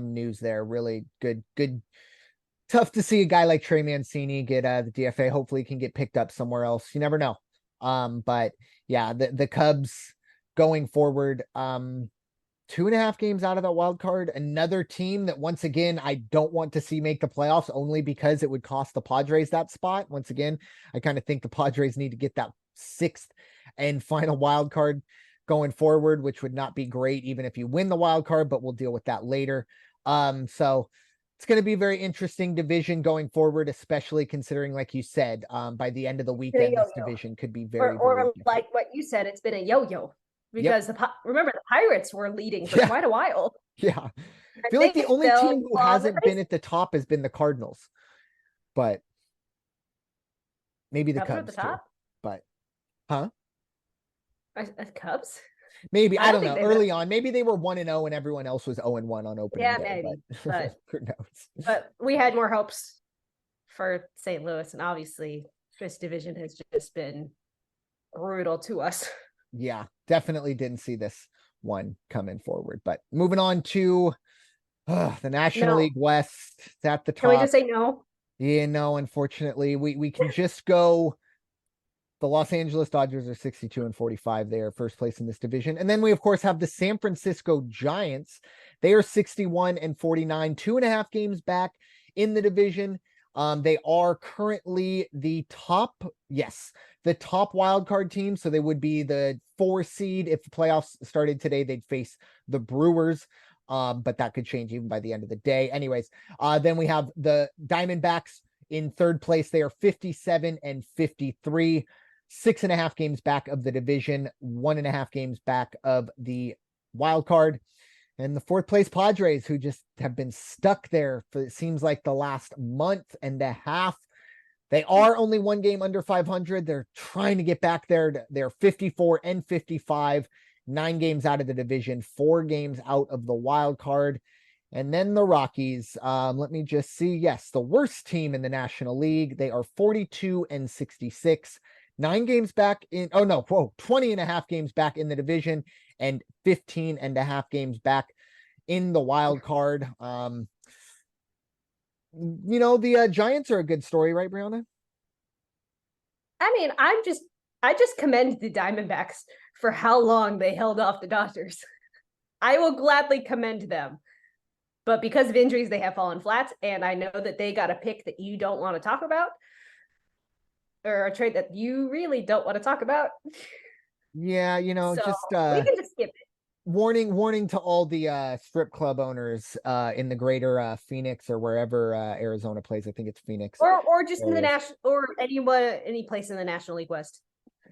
[SPEAKER 1] news there. Really good. Tough to see a guy like Trey Mancini get the DFA. Hopefully he can get picked up somewhere else. You never know. But yeah, the Cubs going forward, 2.5 games out of that wild card. Another team that once again I don't want to see make the playoffs only because it would cost the Padres that spot. Once again, I kind of think the Padres need to get that sixth and final wild card going forward, which would not be great even if you win the wild card, but we'll deal with that later. So it's going to be a very interesting division going forward, especially considering, like you said, by the end of the
[SPEAKER 2] Been a
[SPEAKER 1] weekend, this
[SPEAKER 2] yo-yo.
[SPEAKER 1] division could be
[SPEAKER 2] Or
[SPEAKER 1] very
[SPEAKER 2] or
[SPEAKER 1] different.
[SPEAKER 2] like what you said, it's been a yo-yo
[SPEAKER 1] Yep.
[SPEAKER 2] because remember the Pirates were leading for
[SPEAKER 1] Yeah.
[SPEAKER 2] quite a while.
[SPEAKER 1] Yeah. I
[SPEAKER 2] And
[SPEAKER 1] feel like the
[SPEAKER 2] they
[SPEAKER 1] only
[SPEAKER 2] fell
[SPEAKER 1] team who
[SPEAKER 2] on their
[SPEAKER 1] hasn't been
[SPEAKER 2] face.
[SPEAKER 1] at the top has been the Cardinals, but maybe the
[SPEAKER 2] Cubs are at the
[SPEAKER 1] Cubs too.
[SPEAKER 2] top.
[SPEAKER 1] But huh?
[SPEAKER 2] Cubs?
[SPEAKER 1] Maybe
[SPEAKER 2] I
[SPEAKER 1] I
[SPEAKER 2] don't
[SPEAKER 1] don't
[SPEAKER 2] think
[SPEAKER 1] know.
[SPEAKER 2] they've
[SPEAKER 1] Early
[SPEAKER 2] ever.
[SPEAKER 1] on, maybe they were 1-0 and everyone else was 0-1 on opening
[SPEAKER 2] Yeah,
[SPEAKER 1] day,
[SPEAKER 2] maybe.
[SPEAKER 1] but who knows?
[SPEAKER 2] But we had more hopes for St. Louis, and obviously this division has just been brutal to us.
[SPEAKER 1] Yeah, definitely didn't see this one coming forward. But moving on to the National
[SPEAKER 2] No.
[SPEAKER 1] League West, it's at the
[SPEAKER 2] Can we
[SPEAKER 1] top.
[SPEAKER 2] just say no?
[SPEAKER 1] Yeah, no, unfortunately, we can just go. The Los Angeles Dodgers are 62 and 45. They are first place in this division. And then we, of course, have the San Francisco Giants. They are 61 and 49, 2.5 games back in the division. They are currently the top, yes, the top wild card team. So they would be the 4 seed. If the playoffs started today, they'd face the Brewers. But that could change even by the end of the day. Anyways, then we have the Diamondbacks in third place. They are 57 and 53. 6.5 games back of the division, 1.5 games back of the wild card. And the fourth place Padres, who just have been stuck there for it seems like the last month and a half. They are only 1 game under 500. They're trying to get back there. They're 54 and 55, 9 games out of the division, 4 games out of the wild card. And then the Rockies, let me just see. Yes, the worst team in the National League. They are 42 and 66, 9 games back in, 20.5 games back in the division and 15.5 games back in the wild card. The Giants are a good story, right, Bryanna?
[SPEAKER 2] I mean, I just commend the Diamondbacks for how long they held off the Dodgers. I will gladly commend them. But because of injuries, they have fallen flat. And I know that they got a pick that you don't want to talk about, or a trade that you really don't want to talk about.
[SPEAKER 1] Yeah,
[SPEAKER 2] So
[SPEAKER 1] just
[SPEAKER 2] we can just skip it.
[SPEAKER 1] warning to all the strip club owners in the greater Phoenix or wherever Arizona plays. I think it's Phoenix
[SPEAKER 2] Or just in the
[SPEAKER 1] areas.
[SPEAKER 2] national, or any place in the National League West.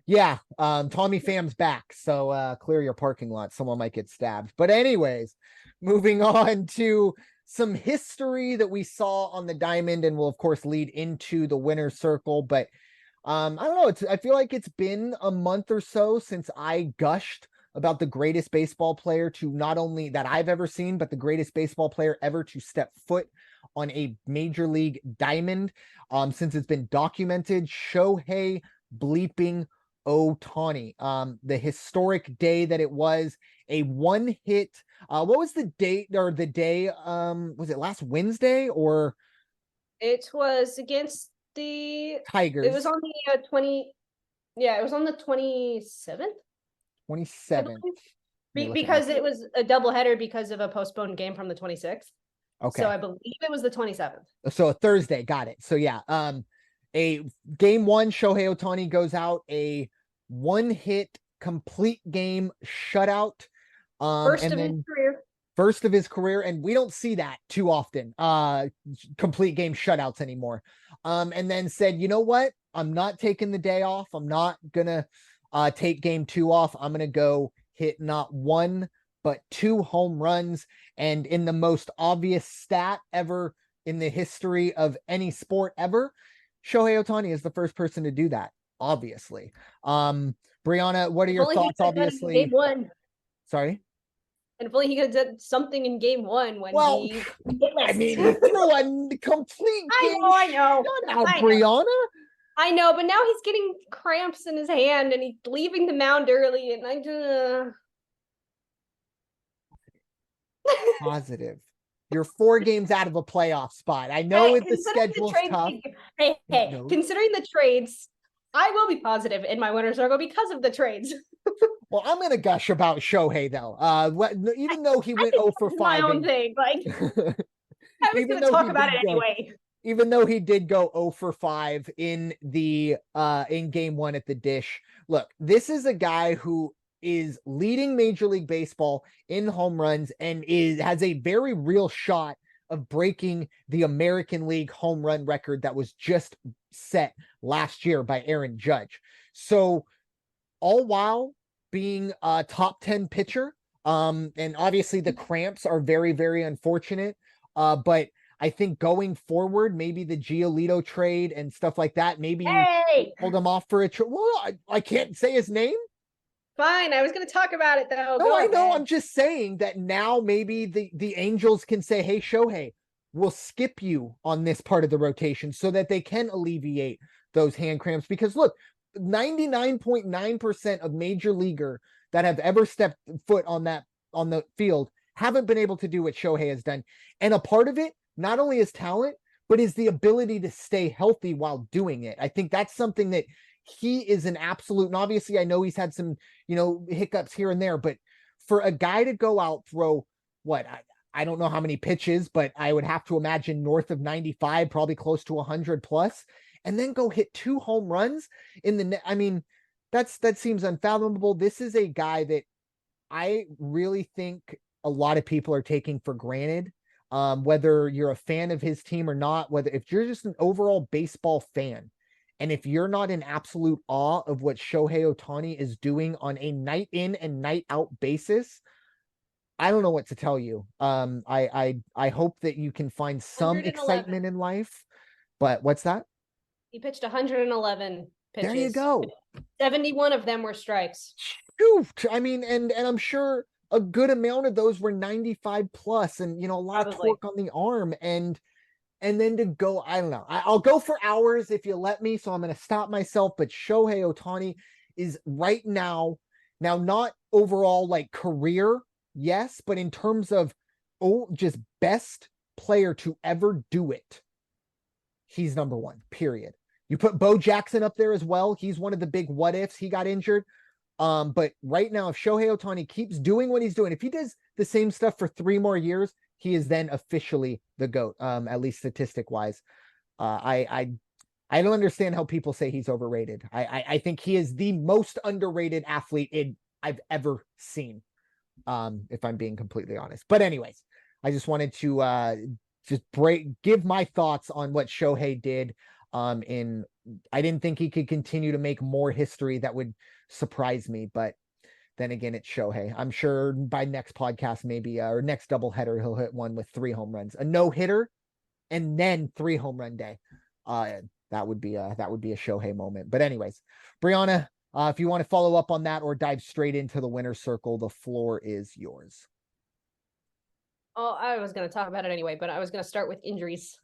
[SPEAKER 1] Yeah, Tommy Pham's back, so clear your parking lot. Someone might get stabbed. But anyways, moving on to some history that we saw on the diamond, and will of course lead into the winner's circle. But I don't know. I feel like it's been a month or so since I gushed about the greatest baseball player to not only that I've ever seen, but the greatest baseball player ever to step foot on a major league diamond. Since it's been documented, Shohei bleeping Ohtani. The historic day that it was, a one hit. What was the date or the day? Was it last Wednesday or
[SPEAKER 2] It was against the. It was
[SPEAKER 1] Tigers?
[SPEAKER 2] on the 20. Yeah, it was on the 27th.
[SPEAKER 1] 27th.
[SPEAKER 2] Because it was a doubleheader because of a postponed game from the 26th. So
[SPEAKER 1] Okay.
[SPEAKER 2] I believe it was the 27th.
[SPEAKER 1] So a Thursday, got it. So yeah, a game one, Shohei Ohtani goes out, a one hit complete game shutout.
[SPEAKER 2] First
[SPEAKER 1] And
[SPEAKER 2] of his
[SPEAKER 1] then
[SPEAKER 2] career.
[SPEAKER 1] first of his career, and we don't see that too often, complete game shutouts anymore. And then said, you know what? I'm not taking the day off. I'm not gonna take game two off. I'm gonna go hit not one, but 2 home runs. And in the most obvious stat ever in the history of any sport ever, Shohei Ohtani is the first person to do that, obviously. Bryanna, what are
[SPEAKER 2] If
[SPEAKER 1] your
[SPEAKER 2] only he
[SPEAKER 1] thoughts?
[SPEAKER 2] could have done it in game
[SPEAKER 1] Obviously,
[SPEAKER 2] one.
[SPEAKER 1] sorry.
[SPEAKER 2] And if only he could have done something in game one when
[SPEAKER 1] Well,
[SPEAKER 2] he
[SPEAKER 1] I mean, he threw a complete game
[SPEAKER 2] I know.
[SPEAKER 1] shutout,
[SPEAKER 2] I know.
[SPEAKER 1] Bryanna.
[SPEAKER 2] I know, but now he's getting cramps in his hand and he's leaving the mound early, and I just
[SPEAKER 1] Positive. You're 4 games out of a playoff spot. I know
[SPEAKER 2] Hey,
[SPEAKER 1] the
[SPEAKER 2] considering the
[SPEAKER 1] schedule's
[SPEAKER 2] trades,
[SPEAKER 1] tough.
[SPEAKER 2] hey,
[SPEAKER 1] No.
[SPEAKER 2] considering the trades, I will be positive in my winner circle because of the trades.
[SPEAKER 1] Well, I'm gonna gush about Shohei though. Even though he
[SPEAKER 2] I
[SPEAKER 1] went
[SPEAKER 2] think
[SPEAKER 1] 0 for
[SPEAKER 2] that's my
[SPEAKER 1] 5
[SPEAKER 2] own
[SPEAKER 1] in,
[SPEAKER 2] thing. Like, I was
[SPEAKER 1] even
[SPEAKER 2] going to
[SPEAKER 1] though
[SPEAKER 2] talk
[SPEAKER 1] he
[SPEAKER 2] about it
[SPEAKER 1] did go,
[SPEAKER 2] anyway.
[SPEAKER 1] even though he did go 0 for 5 in the in game 1 at the Dish. Look, this is a guy who is leading Major League Baseball in home runs and has a very real shot of breaking the American League home run record that was just set last year by Aaron Judge. So all while being a top 10 pitcher, and obviously the cramps are very, very unfortunate. But I think going forward, maybe the Giolito trade and stuff like that, maybe you
[SPEAKER 2] Hey,
[SPEAKER 1] hold him off for a trade. Well, I can't say his name.
[SPEAKER 2] fine. I was going to talk about it though.
[SPEAKER 1] No,
[SPEAKER 2] Go
[SPEAKER 1] I know.
[SPEAKER 2] ahead.
[SPEAKER 1] I'm just saying that now maybe the Angels can say, hey, Shohei, we'll skip you on this part of the rotation so that they can alleviate those hand cramps. Because look, 99.9% of major leaguer that have ever stepped foot on the field haven't been able to do what Shohei has done. And a part of it, not only is talent, but is the ability to stay healthy while doing it. I think that's something that he is an absolute, and obviously I know he's had some, hiccups here and there, but for a guy to go out, throw what, I don't know how many pitches, but I would have to imagine north of 95, probably close to 100 plus, and then go hit 2 home runs in the net. I mean, that seems unfathomable. This is a guy that I really think a lot of people are taking for granted. Whether you're a fan of his team or not, whether if you're just an overall baseball fan, and if you're not in absolute awe of what Shohei Ohtani is doing on a night in and night out basis, I don't know what to tell you. I hope that you can find some
[SPEAKER 2] 111.
[SPEAKER 1] excitement in life. But what's that?
[SPEAKER 2] He pitched 111
[SPEAKER 1] There you
[SPEAKER 2] pitches.
[SPEAKER 1] go.
[SPEAKER 2] 71 of them were strikes.
[SPEAKER 1] Shoot. I mean, and I'm sure a good amount of those were 95 plus and a lot of
[SPEAKER 2] Probably.
[SPEAKER 1] torque on the arm. And then to go, I don't know. I'll go for hours if you let me. So I'm going to stop myself. But Shohei Ohtani is right now, not overall like career, yes, but in terms of just best player to ever do it, he's number one, period. You put Bo Jackson up there as well. He's one of the big what ifs. He got injured. But right now, if Shohei Ohtani keeps doing what he's doing, if he does the same stuff for 3 more years, he is then officially the GOAT, at least statistic wise. I don't understand how people say he's overrated. I think he is the most underrated athlete I've ever seen. If I'm being completely honest. But anyways, I just wanted to give my thoughts on what Shohei did. I didn't think he could continue to make more history that would surprise me, but then again, it's Shohei. I'm sure by next podcast, maybe or next doubleheader, he'll hit one with 3 home runs, a no hitter, and then 3 home run day. That would be a Shohei moment. But anyways, Bryanna, if you want to follow up on that or dive straight into the winner's circle, the floor is yours.
[SPEAKER 2] Oh, I was going to talk about it anyway, but I was going to start with injuries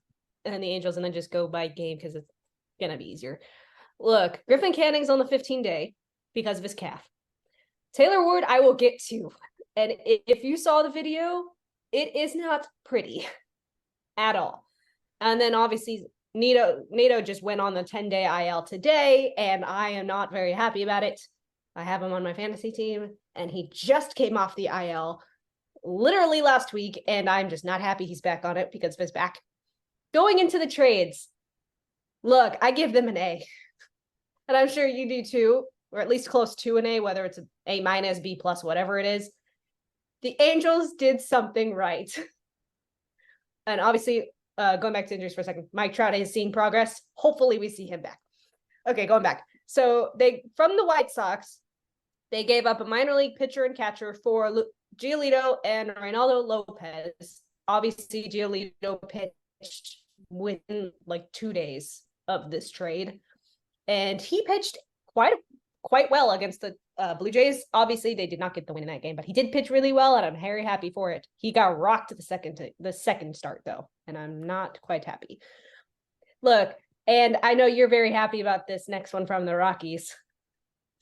[SPEAKER 2] and the Angels and then just go by game because it's going to be easier. Look, Griffin Canning's on the 15-day because of his calf. Taylor Ward, I will get to. And if you saw the video, it is not pretty at all. And then obviously Nato just went on the 10-day IL today, and I am not very happy about it. I have him on my fantasy team, and he just came off the IL literally last week, and I'm just not happy he's back on it because of his back. Going into the trades, look, I give them an A. And I'm sure you do too, or at least close to an A, whether it's an A minus, B plus, whatever it is. The Angels did something right. And obviously, going back to injuries for a second, Mike Trout is seeing progress. Hopefully we see him back. Okay, going back. So from the White Sox, they gave up a minor league pitcher and catcher for Giolito and Reynaldo Lopez. Obviously, Giolito pitched within like 2 days of this trade. And he pitched quite well against the Blue Jays. Obviously, they did not get the win in that game, but he did pitch really well, and I'm very happy for it. He got rocked the second start, though, and I'm not quite happy. Look, and I know you're very happy about this next one from the Rockies.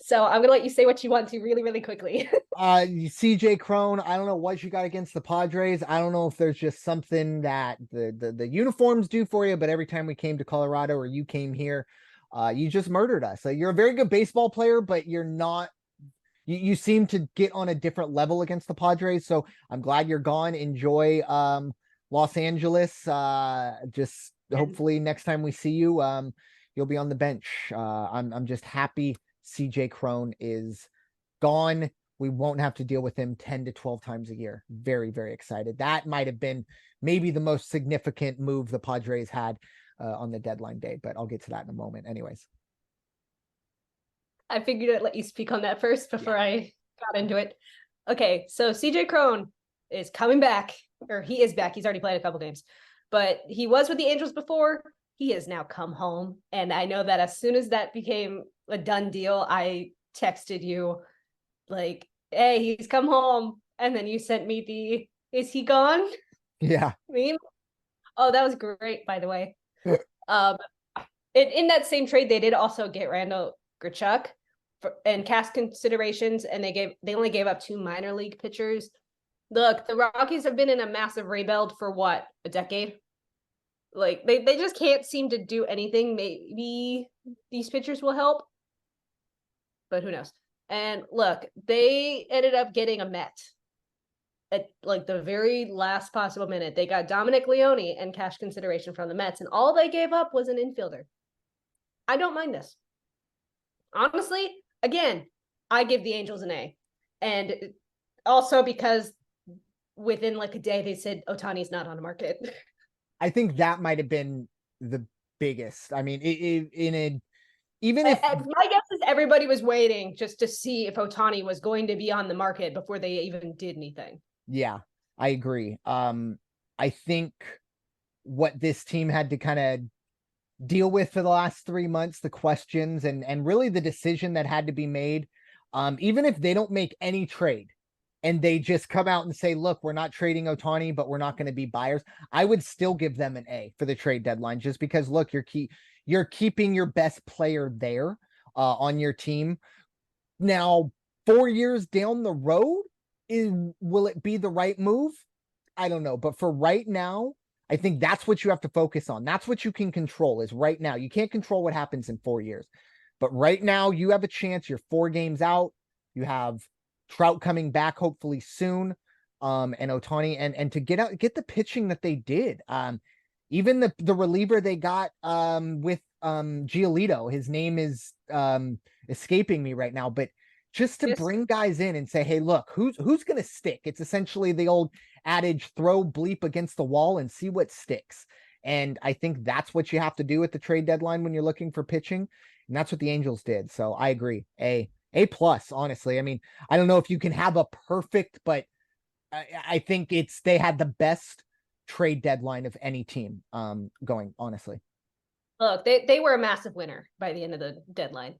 [SPEAKER 2] So I'm gonna let you say what you want to really, really quickly.
[SPEAKER 1] CJ Crone, I don't know what you got against the Padres. I don't know if there's just something that the uniforms do for you, but every time we came to Colorado or you came here, you just murdered us. You're a very good baseball player, but you're not. You seem to get on a different level against the Padres. So I'm glad you're gone. Enjoy Los Angeles. Just
[SPEAKER 2] And
[SPEAKER 1] hopefully next time we see you, you'll be on the bench. I'm just happy CJ Crone is gone. We won't have to deal with him 10 to 12 times a year. Very, very excited. That might have been maybe the most significant move the Padres had on the deadline day, but I'll get to that in a moment. Anyways.
[SPEAKER 2] I figured I'd let you speak on that first before I got into it. Okay, so CJ Crone is coming back, or he is back. He's already played a couple games, but he was with the Angels before. He has now come home. And I know that as soon as that became a done deal, I texted you like, hey, he's come home. And then you sent me is he gone?
[SPEAKER 1] Yeah.
[SPEAKER 2] Meme. Oh, that was great, by the way. In that same trade, they did also get Randall Grichuk and cast considerations, and they only gave up 2 minor league pitchers. Look, the Rockies have been in a massive rebuild for what, a decade? Like they just can't seem to do anything. Maybe these pitchers will help, but who knows? And look, they ended up getting a Met at like the very last possible minute. They got Dominic Leone and cash consideration from the Mets, and all they gave up was an infielder. I don't mind this. Honestly, again, I give the Angels an A. And also because within like a day, they said Ohtani's not on the market.
[SPEAKER 1] I think that might have been the biggest. I mean, even if
[SPEAKER 2] my guess is everybody was waiting just to see if Ohtani was going to be on the market before they even did anything.
[SPEAKER 1] Yeah, I agree. I think what this team had to kind of deal with for the last 3 months, the questions and really the decision that had to be made. Even if they don't make any trade and they just come out and say, look, we're not trading Ohtani, but we're not going to be buyers, I would still give them an A for the trade deadline, just because look, you're keeping your best player there on your team. Now, 4 years down the road, will it be the right move? I don't know. But for right now, I think that's what you have to focus on. That's what you can control is right now. You can't control what happens in 4 years. But right now, you have a chance. You're 4 games out. You have Trout coming back hopefully soon. And Ohtani and to get the pitching that they did. Even the reliever they got with Giolito, his name is escaping me right now, but just to bring guys in and say, hey, look, who's going to stick? It's essentially the old adage, throw bleep against the wall and see what sticks. And I think that's what you have to do at the trade deadline when you're looking for pitching. And that's what the Angels did. So I agree. A plus, honestly. I mean, I don't know if you can have a perfect, but I think they had the best trade deadline of any team going, honestly.
[SPEAKER 2] Look, they were a massive winner by the end of the deadline.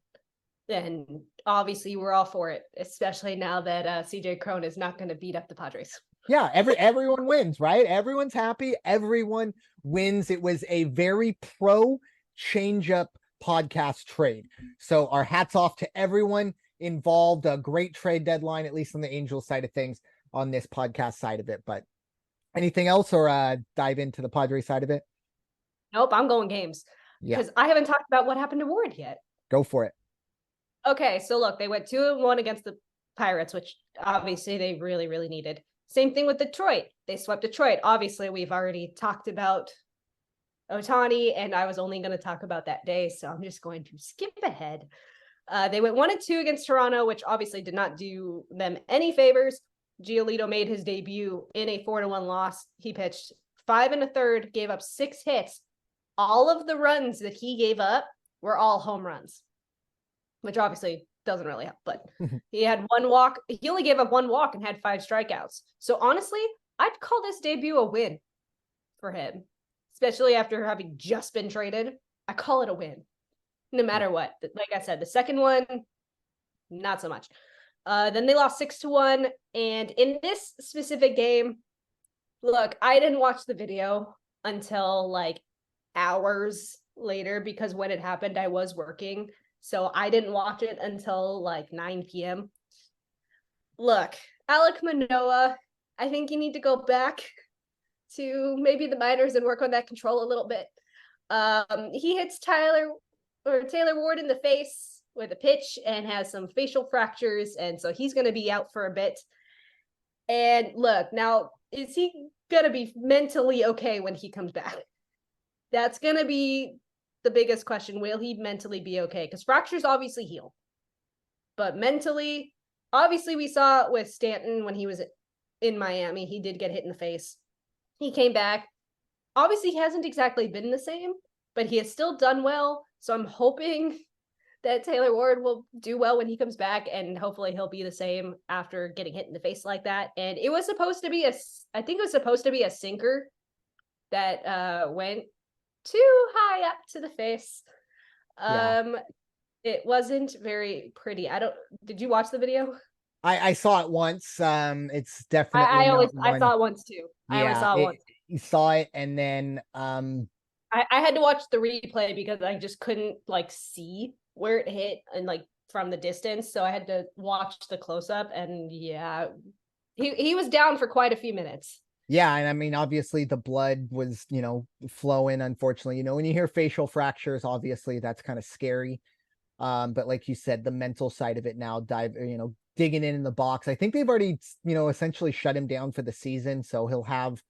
[SPEAKER 2] And obviously we're all for it, especially now that CJ Crone is not going to beat up the Padres.
[SPEAKER 1] Yeah, everyone wins, right? Everyone's happy. Everyone wins. It was a very pro Changeup podcast trade. So our hats off to everyone involved. A great trade deadline, at least on the Angels side of things, on this podcast side of it. But anything else, or dive into the Padres side of it?
[SPEAKER 2] Nope, I'm going games because I haven't talked about what happened to Ward yet.
[SPEAKER 1] Go for it.
[SPEAKER 2] Okay, so look, they went 2-1 against the Pirates, which obviously they really, really needed. Same thing with Detroit. They swept Detroit. Obviously, we've already talked about Ohtani, and I was only going to talk about that day, so I'm just going to skip ahead. They went 1-2 against Toronto, which obviously did not do them any favors. Giolito made his debut in a 4-1 loss. He pitched 5 1/3, gave up 6 hits. All of the runs that he gave up were all home runs, which obviously doesn't really help, but he had 1 walk. He only gave up 1 walk and had 5 strikeouts. So honestly, I'd call this debut a win for him, especially after having just been traded. I call it a win, no matter what. Like I said, the second one, not so much. Then they lost 6-1. And in this specific game, look, I didn't watch the video until like hours later because when it happened, I was working. So I didn't watch it until like 9 p.m. Look, Alek Manoah, I think you need to go back to maybe the minors and work on that control a little bit. He hits Taylor Ward in the face with a pitch and has some facial fractures, and so he's going to be out for a bit. And look, now, is he going to be mentally okay when he comes back? That's going to be the biggest question. Will he mentally be okay? Because fractures obviously heal. But mentally, obviously we saw it with Stanton when he was in Miami. He did get hit in the face. He came back. Obviously, he hasn't exactly been the same, but he has still done well. So I'm hoping that Taylor Ward will do well when he comes back, and hopefully he'll be the same after getting hit in the face like that. And it was supposed to be I think it was supposed to be a sinker that went too high up to the face. It wasn't very pretty. Did you watch the video?
[SPEAKER 1] I saw it once. It's definitely
[SPEAKER 2] I saw it once too. I only saw it once.
[SPEAKER 1] You saw it, and then
[SPEAKER 2] I had to watch the replay because I just couldn't like see where it hit and like from the distance. So I had to watch the close up, and yeah, he was down for quite a few minutes.
[SPEAKER 1] Yeah, and I mean, obviously the blood was, flowing, unfortunately. When you hear facial fractures, obviously that's kind of scary. But like you said, the mental side of it now, digging in the box. I think they've already, essentially shut him down for the season. So he'll have,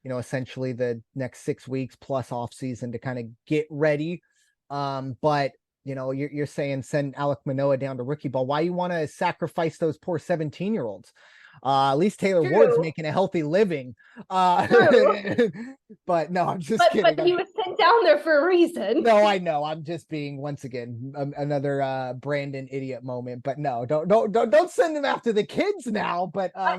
[SPEAKER 1] essentially the next 6 weeks plus off season to kind of get ready. But you're saying send Alek Manoah down to rookie ball. Why you want to sacrifice those poor 17-year-olds? At least Taylor Ward's making a healthy living. But no, I'm just kidding.
[SPEAKER 2] But he was sent down there for a reason.
[SPEAKER 1] No, I know. I'm just being, once again, another Brandon idiot moment. But no, don't send him after the kids now. But
[SPEAKER 2] no, I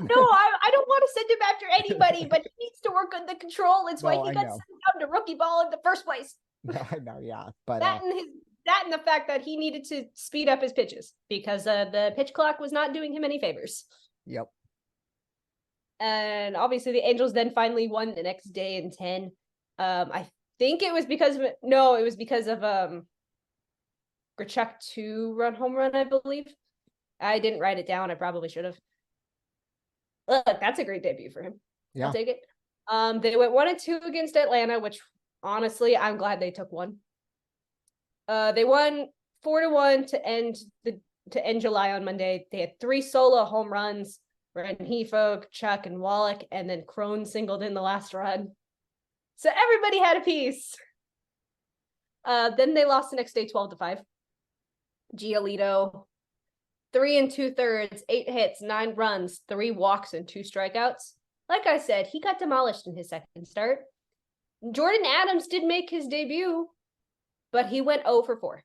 [SPEAKER 2] don't want to send him after anybody. But he needs to work on the control. It's why he got sent down to rookie ball in the first place.
[SPEAKER 1] No, I know, yeah. But
[SPEAKER 2] that and the fact that he needed to speed up his pitches because the pitch clock was not doing him any favors.
[SPEAKER 1] Yep.
[SPEAKER 2] And obviously the Angels then finally won the next day in 10. I think it was because of Grichuk 2-run home run, I believe. I didn't write it down. I probably should have. Look, that's a great debut for him. Yeah. I'll take it. They went 1-2 against Atlanta, which honestly, I'm glad they took one. They won 4-1 to end July on Monday. They had 3 solo home runs. Rengifo, Chuck, and Wallach, and then Crone singled in the last run. So everybody had a piece. Then they lost the next day 12-5. Giolito, 3 2/3, 8 hits, 9 runs, 3 walks, and 2 strikeouts. Like I said, he got demolished in his second start. Jordan Adams did make his debut, but he went 0 for 4.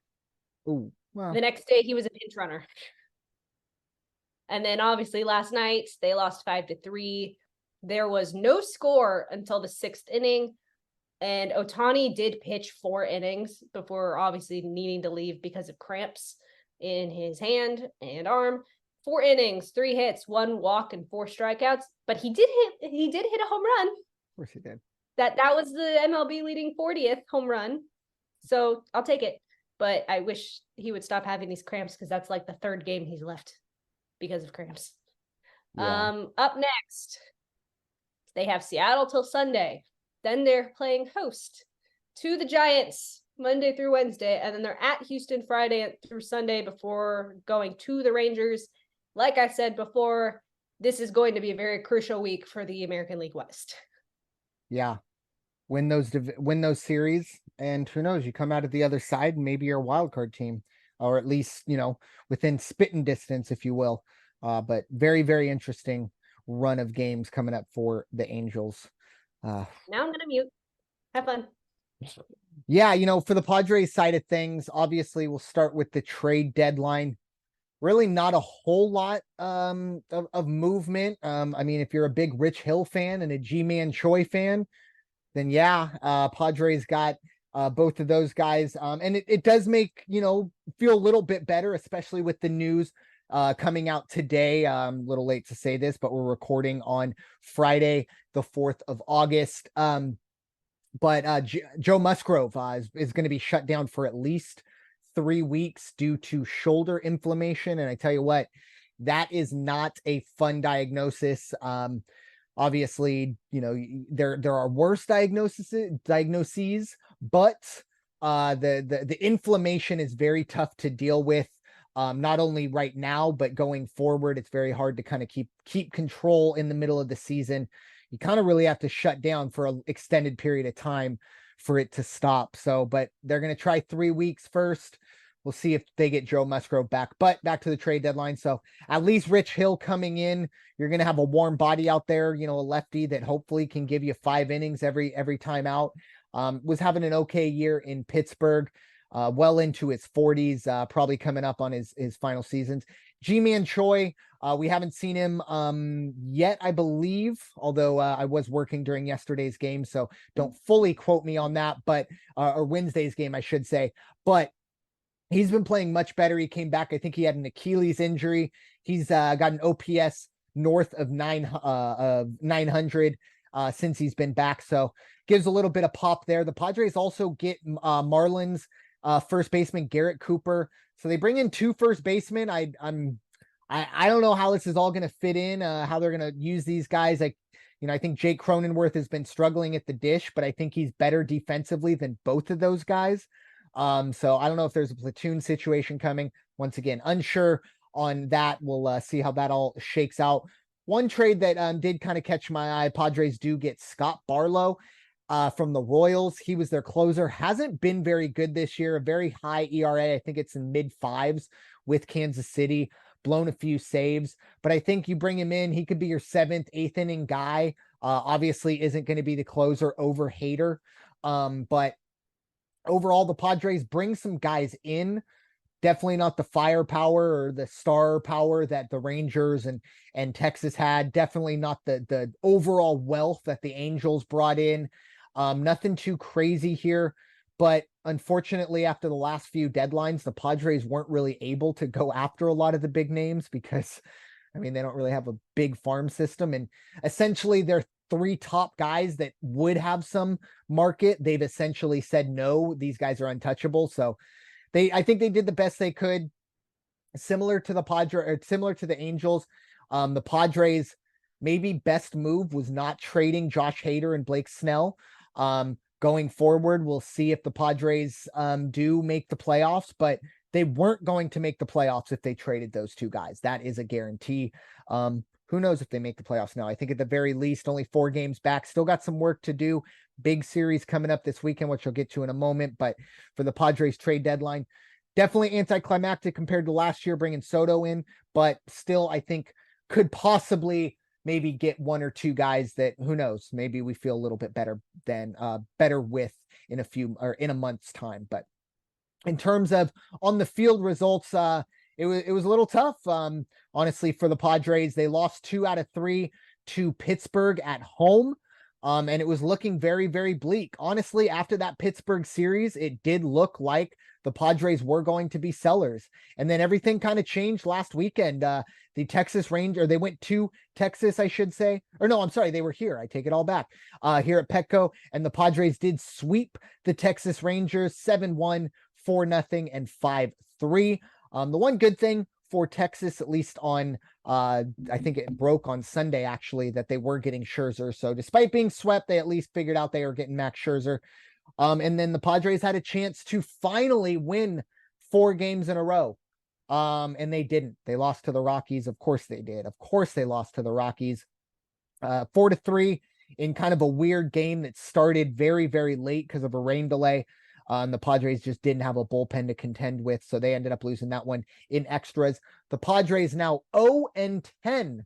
[SPEAKER 1] Ooh, wow.
[SPEAKER 2] The next day, he was a pinch runner. And then obviously last night they lost 5-3. There was no score until the 6th inning. And Ohtani did pitch 4 innings before obviously needing to leave because of cramps in his hand and arm. 4 innings, 3 hits, 1 walk, and 4 strikeouts. But he did hit a home run.
[SPEAKER 1] Of course he did.
[SPEAKER 2] That was the MLB leading 40th home run. So I'll take it. But I wish he would stop having these cramps because that's like the 3rd game he's left because of cramps. Yeah. Up next, they have Seattle till Sunday. Then they're playing host to the Giants Monday through Wednesday, and then they're at Houston Friday through Sunday before going to the Rangers. Like I said before, this is going to be a very crucial week for the American League West.
[SPEAKER 1] Yeah. Win those series, and who knows, you come out of the other side and maybe you're a wild card team, or at least, within spitting distance, if you will. But very, very interesting run of games coming up for the Angels.
[SPEAKER 2] Now I'm going to mute. Have fun.
[SPEAKER 1] Yeah, for the Padres side of things, obviously we'll start with the trade deadline. Really not a whole lot of movement. I mean, if you're a big Rich Hill fan and a G-Man Choi fan, then yeah, Padres got both of those guys. And it does make, feel a little bit better, especially with the news coming out today. A little late to say this, but we're recording on Friday, the 4th of August. But Joe Musgrove is going to be shut down for at least 3 weeks due to shoulder inflammation. And I tell you what, that is not a fun diagnosis. Obviously, there are worse diagnoses, but the inflammation is very tough to deal with. Not only right now, but going forward, it's very hard to kind of keep control in the middle of the season. You kind of really have to shut down for an extended period of time for it to stop. So, but they're going to try 3 weeks first. We'll see if they get Joe Musgrove back. But back to the trade deadline. So at least Rich Hill coming in, you're going to have a warm body out there, a lefty that hopefully can give you 5 innings every time out. Was having an okay year in Pittsburgh, well into his 40s, probably coming up on his final seasons. G-Man Choi, we haven't seen him yet, I believe, although I was working during yesterday's game, so don't fully quote me on that, but or Wednesday's game, I should say. But he's been playing much better. He came back. I think he had an Achilles injury. He's got an OPS north of 900 since he's been back. So gives a little bit of pop there. The Padres also get Marlins first baseman Garrett Cooper. So they bring in 2 first basemen. I don't know how this is all going to fit in, how they're going to use these guys. I think Jake Cronenworth has been struggling at the dish, but I think he's better defensively than both of those guys. So I don't know if there's a platoon situation coming. Once again, unsure on that. We'll see how that all shakes out. One trade that did kind of catch my eye, Padres do get Scott Barlow from the Royals. He was their closer. Hasn't been very good this year. A very high ERA. I think it's in mid-5s with Kansas City. Blown a few saves. But I think you bring him in, he could be your 7th, 8th inning guy. Obviously isn't going to be the closer over Hader. But overall, the Padres bring some guys in. Definitely not the firepower or the star power that the Rangers and Texas had. Definitely not the overall wealth that the Angels brought in. Nothing too crazy here. But unfortunately, after the last few deadlines, the Padres weren't really able to go after a lot of the big names because, they don't really have a big farm system. And essentially, their 3 top guys that would have some market, they've essentially said, no, these guys are untouchable. So I think they did the best they could. Similar to the Angels, the Padres maybe best move was not trading Josh Hader and Blake Snell. Going forward, we'll see if the Padres do make the playoffs, but they weren't going to make the playoffs if they traded those 2 guys. That is a guarantee. Who knows if they make the playoffs now? I think at the very least, only 4 games back. Still got some work to do. Big series coming up this weekend, which I'll get to in a moment. But for the Padres trade deadline, definitely anticlimactic compared to last year, bringing Soto in. But still, I think could possibly maybe get 1 or 2 guys that, who knows, maybe we feel a little bit better with in a month's time. But in terms of on the field results, it was a little tough. Honestly, for the Padres, they lost 2 out of 3 to Pittsburgh at home. And it was looking very, very bleak. Honestly, after that Pittsburgh series, it did look like the Padres were going to be sellers. And then everything kind of changed last weekend. The Texas Rangers, they went to Texas, I should say. Or no, I'm sorry, they were here. I take it all back. Here at Petco. And the Padres did sweep the Texas Rangers 7-1, 4-0, and 5-3. The one good thing for Texas, at least on, I think it broke on Sunday, actually, that they were getting Scherzer. So despite being swept, they at least figured out they were getting Max Scherzer. And then the Padres had a chance to finally win 4 games in a row. And they didn't. They lost to the Rockies. Of course they did. Of course they lost to the Rockies. 4-3 in kind of a weird game that started very, very late because of a rain delay. The Padres just didn't have a bullpen to contend with, so they ended up losing that one in extras. The Padres now 0-10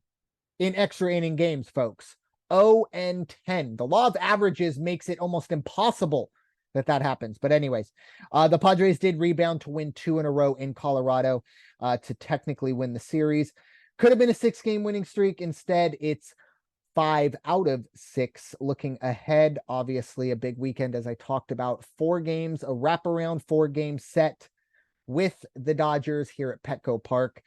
[SPEAKER 1] in extra inning games, folks. 0-10. The law of averages makes it almost impossible that happens. But anyways, the Padres did rebound to win 2 in a row in Colorado to technically win the series. Could have been a 6-game winning streak. Instead, it's 5 out of 6. Looking ahead, obviously a big weekend, as I talked about. 4 games, a wraparound 4-game set with the Dodgers here at Petco Park,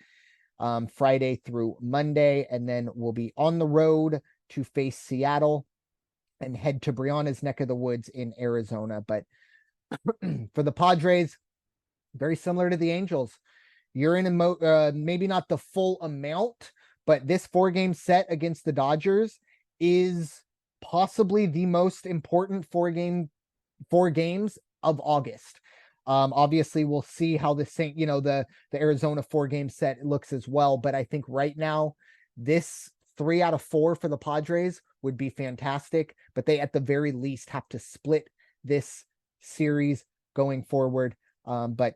[SPEAKER 1] Friday through Monday, and then we'll be on the road to face Seattle and head to Bryanna's neck of the woods in Arizona. But for the Padres, very similar to the Angels. You're in maybe not the full amount, but this 4-game set against the Dodgers is possibly the most important 4 games of August. Obviously we'll see how the Arizona 4-game set looks as well. But I think right now, this 3 out of 4 for the Padres would be fantastic, but they at the very least have to split this series going forward. But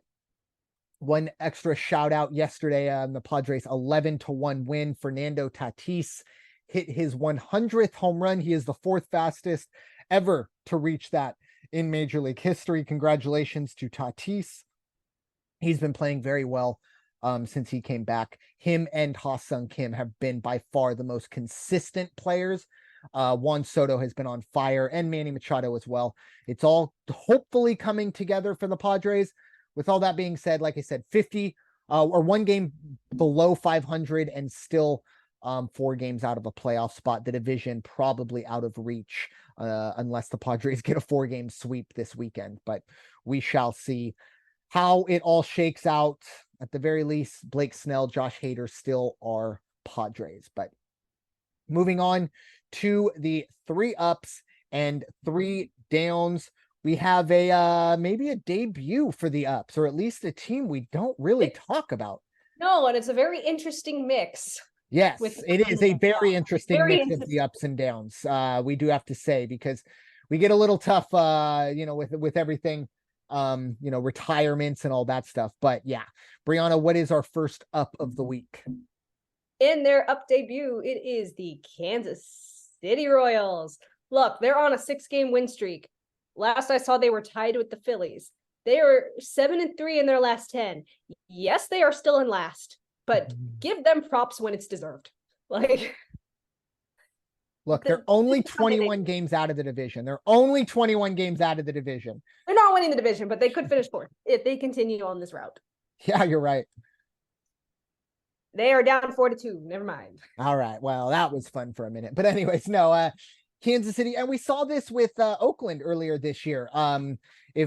[SPEAKER 1] one extra shout out yesterday on the Padres 11-1 win. Fernando Tatis hit his 100th home run. He is the 4th fastest ever to reach that in Major League history. Congratulations to Tatis. He's been playing very well since he came back. Him and Ha-Seong Kim have been by far the most consistent players. Juan Soto has been on fire, and Manny Machado as well. It's all hopefully coming together for the Padres. With all that being said, like I said, 50 or 1 game below 500 and still 4 games out of a playoff spot. The division probably out of reach unless the Padres get a 4-game sweep this weekend. But we shall see how it all shakes out. At the very least, Blake Snell, Josh Hader still are Padres. But moving on to the 3 ups and 3 downs. We have maybe a debut for the ups, or at least a team we don't really talk about.
[SPEAKER 2] No, and it's a very interesting mix.
[SPEAKER 1] Yes, it is a very interesting mix of the ups and downs. We do have to say, because we get a little tough, with everything, retirements and all that stuff. But yeah, Bryanna, what is our first up of the week?
[SPEAKER 2] In their up debut, it is the Kansas City Royals. Look, they're on a 6-game win streak. Last I saw, they were tied with the Phillies. They are 7-3 in their last 10. Yes, they are still in last, but give them props when it's deserved. Look,
[SPEAKER 1] they're only 21 games out of the division. They're only 21 games out of the division.
[SPEAKER 2] They're not winning the division, but they could finish 4th if they continue on this route.
[SPEAKER 1] Yeah, you're right.
[SPEAKER 2] They are down 4-2. Never mind.
[SPEAKER 1] All right. Well, that was fun for a minute. But anyways, no, Kansas City, and we saw this with Oakland earlier this year. And
[SPEAKER 2] we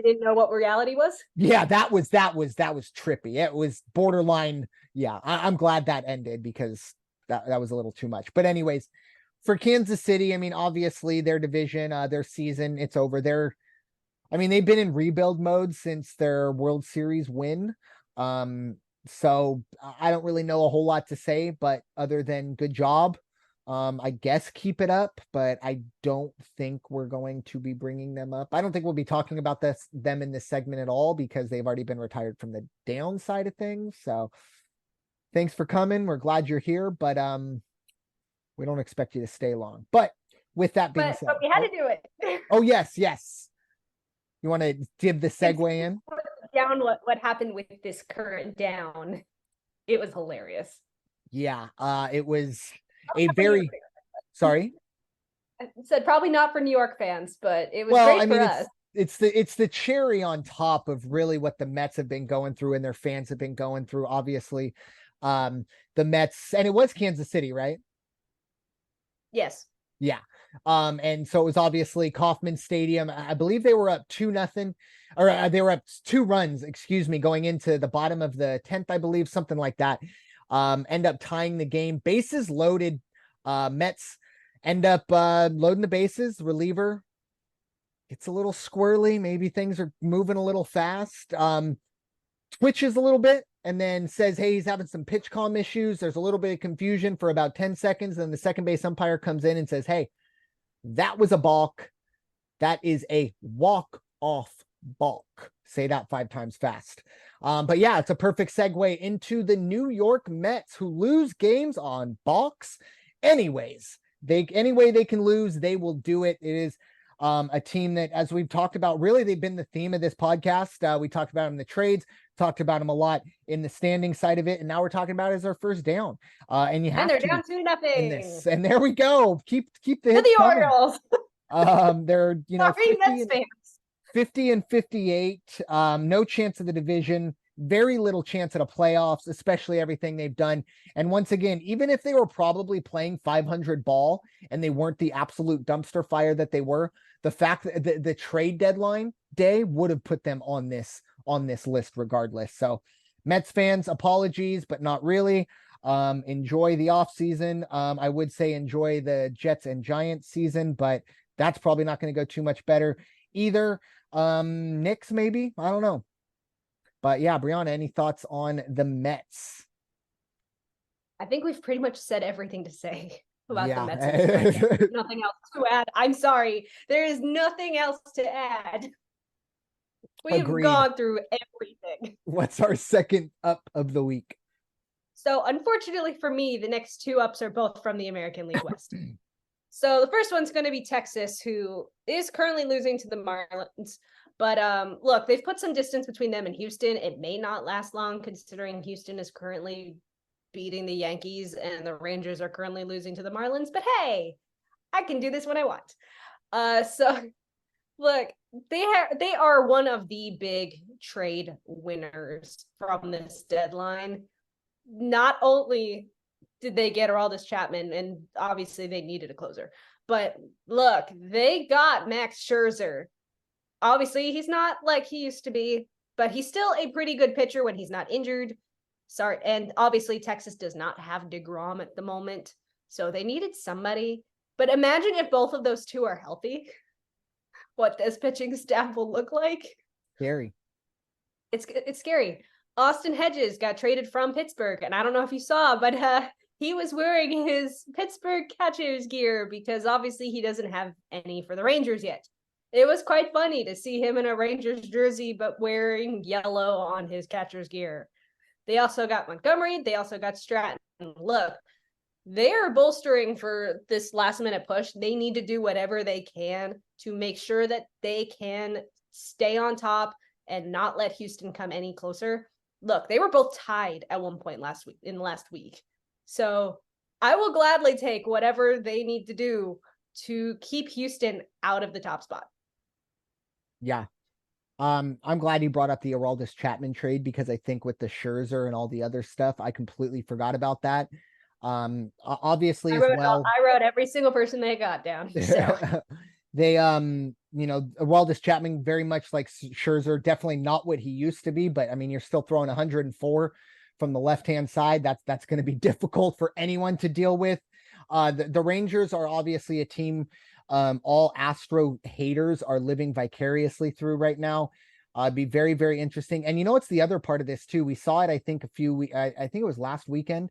[SPEAKER 2] didn't know what reality was.
[SPEAKER 1] Yeah, that was trippy. It was borderline. Yeah, I'm glad that ended, because that was a little too much. But anyways, for Kansas City, I mean, obviously their division, their season, it's over. They've been in rebuild mode since their World Series win. So I don't really know a whole lot to say, but other than good job. I guess keep it up, but I don't think we're going to be bringing them up. I don't think we'll be talking about them in this segment at all, because they've already been retired from the downside of things. So thanks for coming. We're glad you're here, but we don't expect you to stay long. But with that being said,
[SPEAKER 2] but we had to do it.
[SPEAKER 1] Oh, yes. You want to give the segue in?
[SPEAKER 2] Down what happened with this current down. It was hilarious.
[SPEAKER 1] Yeah, it was a very sorry.
[SPEAKER 2] I said probably not for New York fans, but it was great for us.
[SPEAKER 1] It's the cherry on top of really what the Mets have been going through and their fans have been going through. Obviously, the Mets, and it was Kansas City, right?
[SPEAKER 2] Yes.
[SPEAKER 1] Yeah. And so it was obviously Kauffman Stadium. I believe they were up 2-0, or they were up 2 runs, going into the bottom of the 10th, I believe, something like that. End up tying the game. Bases loaded. Mets end up loading the bases. Reliever gets a little squirrely. Maybe things are moving a little fast. Twitches a little bit, and then says, hey, he's having some pitch calm issues. There's a little bit of confusion for about 10 seconds. Then the second base umpire comes in and says, hey, that was a balk. That is a walk-off balk. Say that 5 times fast. But yeah, it's a perfect segue into the New York Mets, who lose games on balks. Any way they can lose, they will do it. It is a team that, as we've talked about, really they've been the theme of this podcast. We talked about them in the trades, talked about them a lot in the standing side of it, and now we're talking about it as our first down. And
[SPEAKER 2] they're down 2-0
[SPEAKER 1] in this. And there we go. Keep the hits
[SPEAKER 2] the
[SPEAKER 1] coming.
[SPEAKER 2] Orioles.
[SPEAKER 1] They're 50 and 58. No chance of the division. Very little chance at a playoffs, especially everything they've done. And once again, even if they were probably playing 500 ball and they weren't the absolute dumpster fire that they were, the fact that the trade deadline day would have put them on this on this list regardless. So Mets fans, apologies, but not really. Enjoy the off season. I would say enjoy the Jets and Giants season, but that's probably not going to go too much better either. Knicks maybe, I don't know. But yeah, Bryanna, any thoughts on the Mets?
[SPEAKER 2] I think we've pretty much said everything to say about the
[SPEAKER 1] Yeah.
[SPEAKER 2] Mets. There's nothing else to add. I'm sorry. There is nothing else to add. We've
[SPEAKER 1] Agreed.
[SPEAKER 2] gone through everything.
[SPEAKER 1] What's our second up of the week?
[SPEAKER 2] So unfortunately for me, the next two ups are both from the American League West. So the first one's going to be Texas, who is currently losing to the Marlins. But look, they've put some distance between them and Houston. It may not last long, considering Houston is currently beating the Yankees and the Rangers are currently losing to the Marlins. But hey, I can do this when I want. So look, they are one of the big trade winners from this deadline. Not only did they get Aroldis Chapman, and obviously they needed a closer, but look, they got Max Scherzer. Obviously, he's not like he used to be, but he's still a pretty good pitcher when he's not injured. Sorry, and obviously Texas does not have DeGrom at the moment, so they needed somebody. But imagine if both of those two are healthy, what this pitching staff will look like.
[SPEAKER 1] Scary.
[SPEAKER 2] It's scary. Austin Hedges got traded from Pittsburgh, and I don't know if you saw, but he was wearing his Pittsburgh catcher's gear because obviously he doesn't have any for the Rangers yet. It was quite funny to see him in a Rangers jersey, but wearing yellow on his catcher's gear. They also got Montgomery. They also got Stratton. Look, they are bolstering for this last minute push. They need to do whatever they can to make sure that they can stay on top and not let Houston come any closer. Look, they were both tied at one point last week. So I will gladly take whatever they need to do to keep Houston out of the top spot.
[SPEAKER 1] Yeah. I'm glad you brought up the Aroldis Chapman trade because I think with the Scherzer and all the other stuff, I completely forgot about that. Obviously
[SPEAKER 2] I wrote every single person they got down. So
[SPEAKER 1] they Aroldis Chapman very much like Scherzer, definitely not what he used to be, but I mean you're still throwing 104 from the left-hand side. That's going to be difficult for anyone to deal with. The Rangers are obviously a team all Astro haters are living vicariously through right now. Be very, very interesting. And you know what's the other part of this too? We saw it, I think, I think it was last weekend.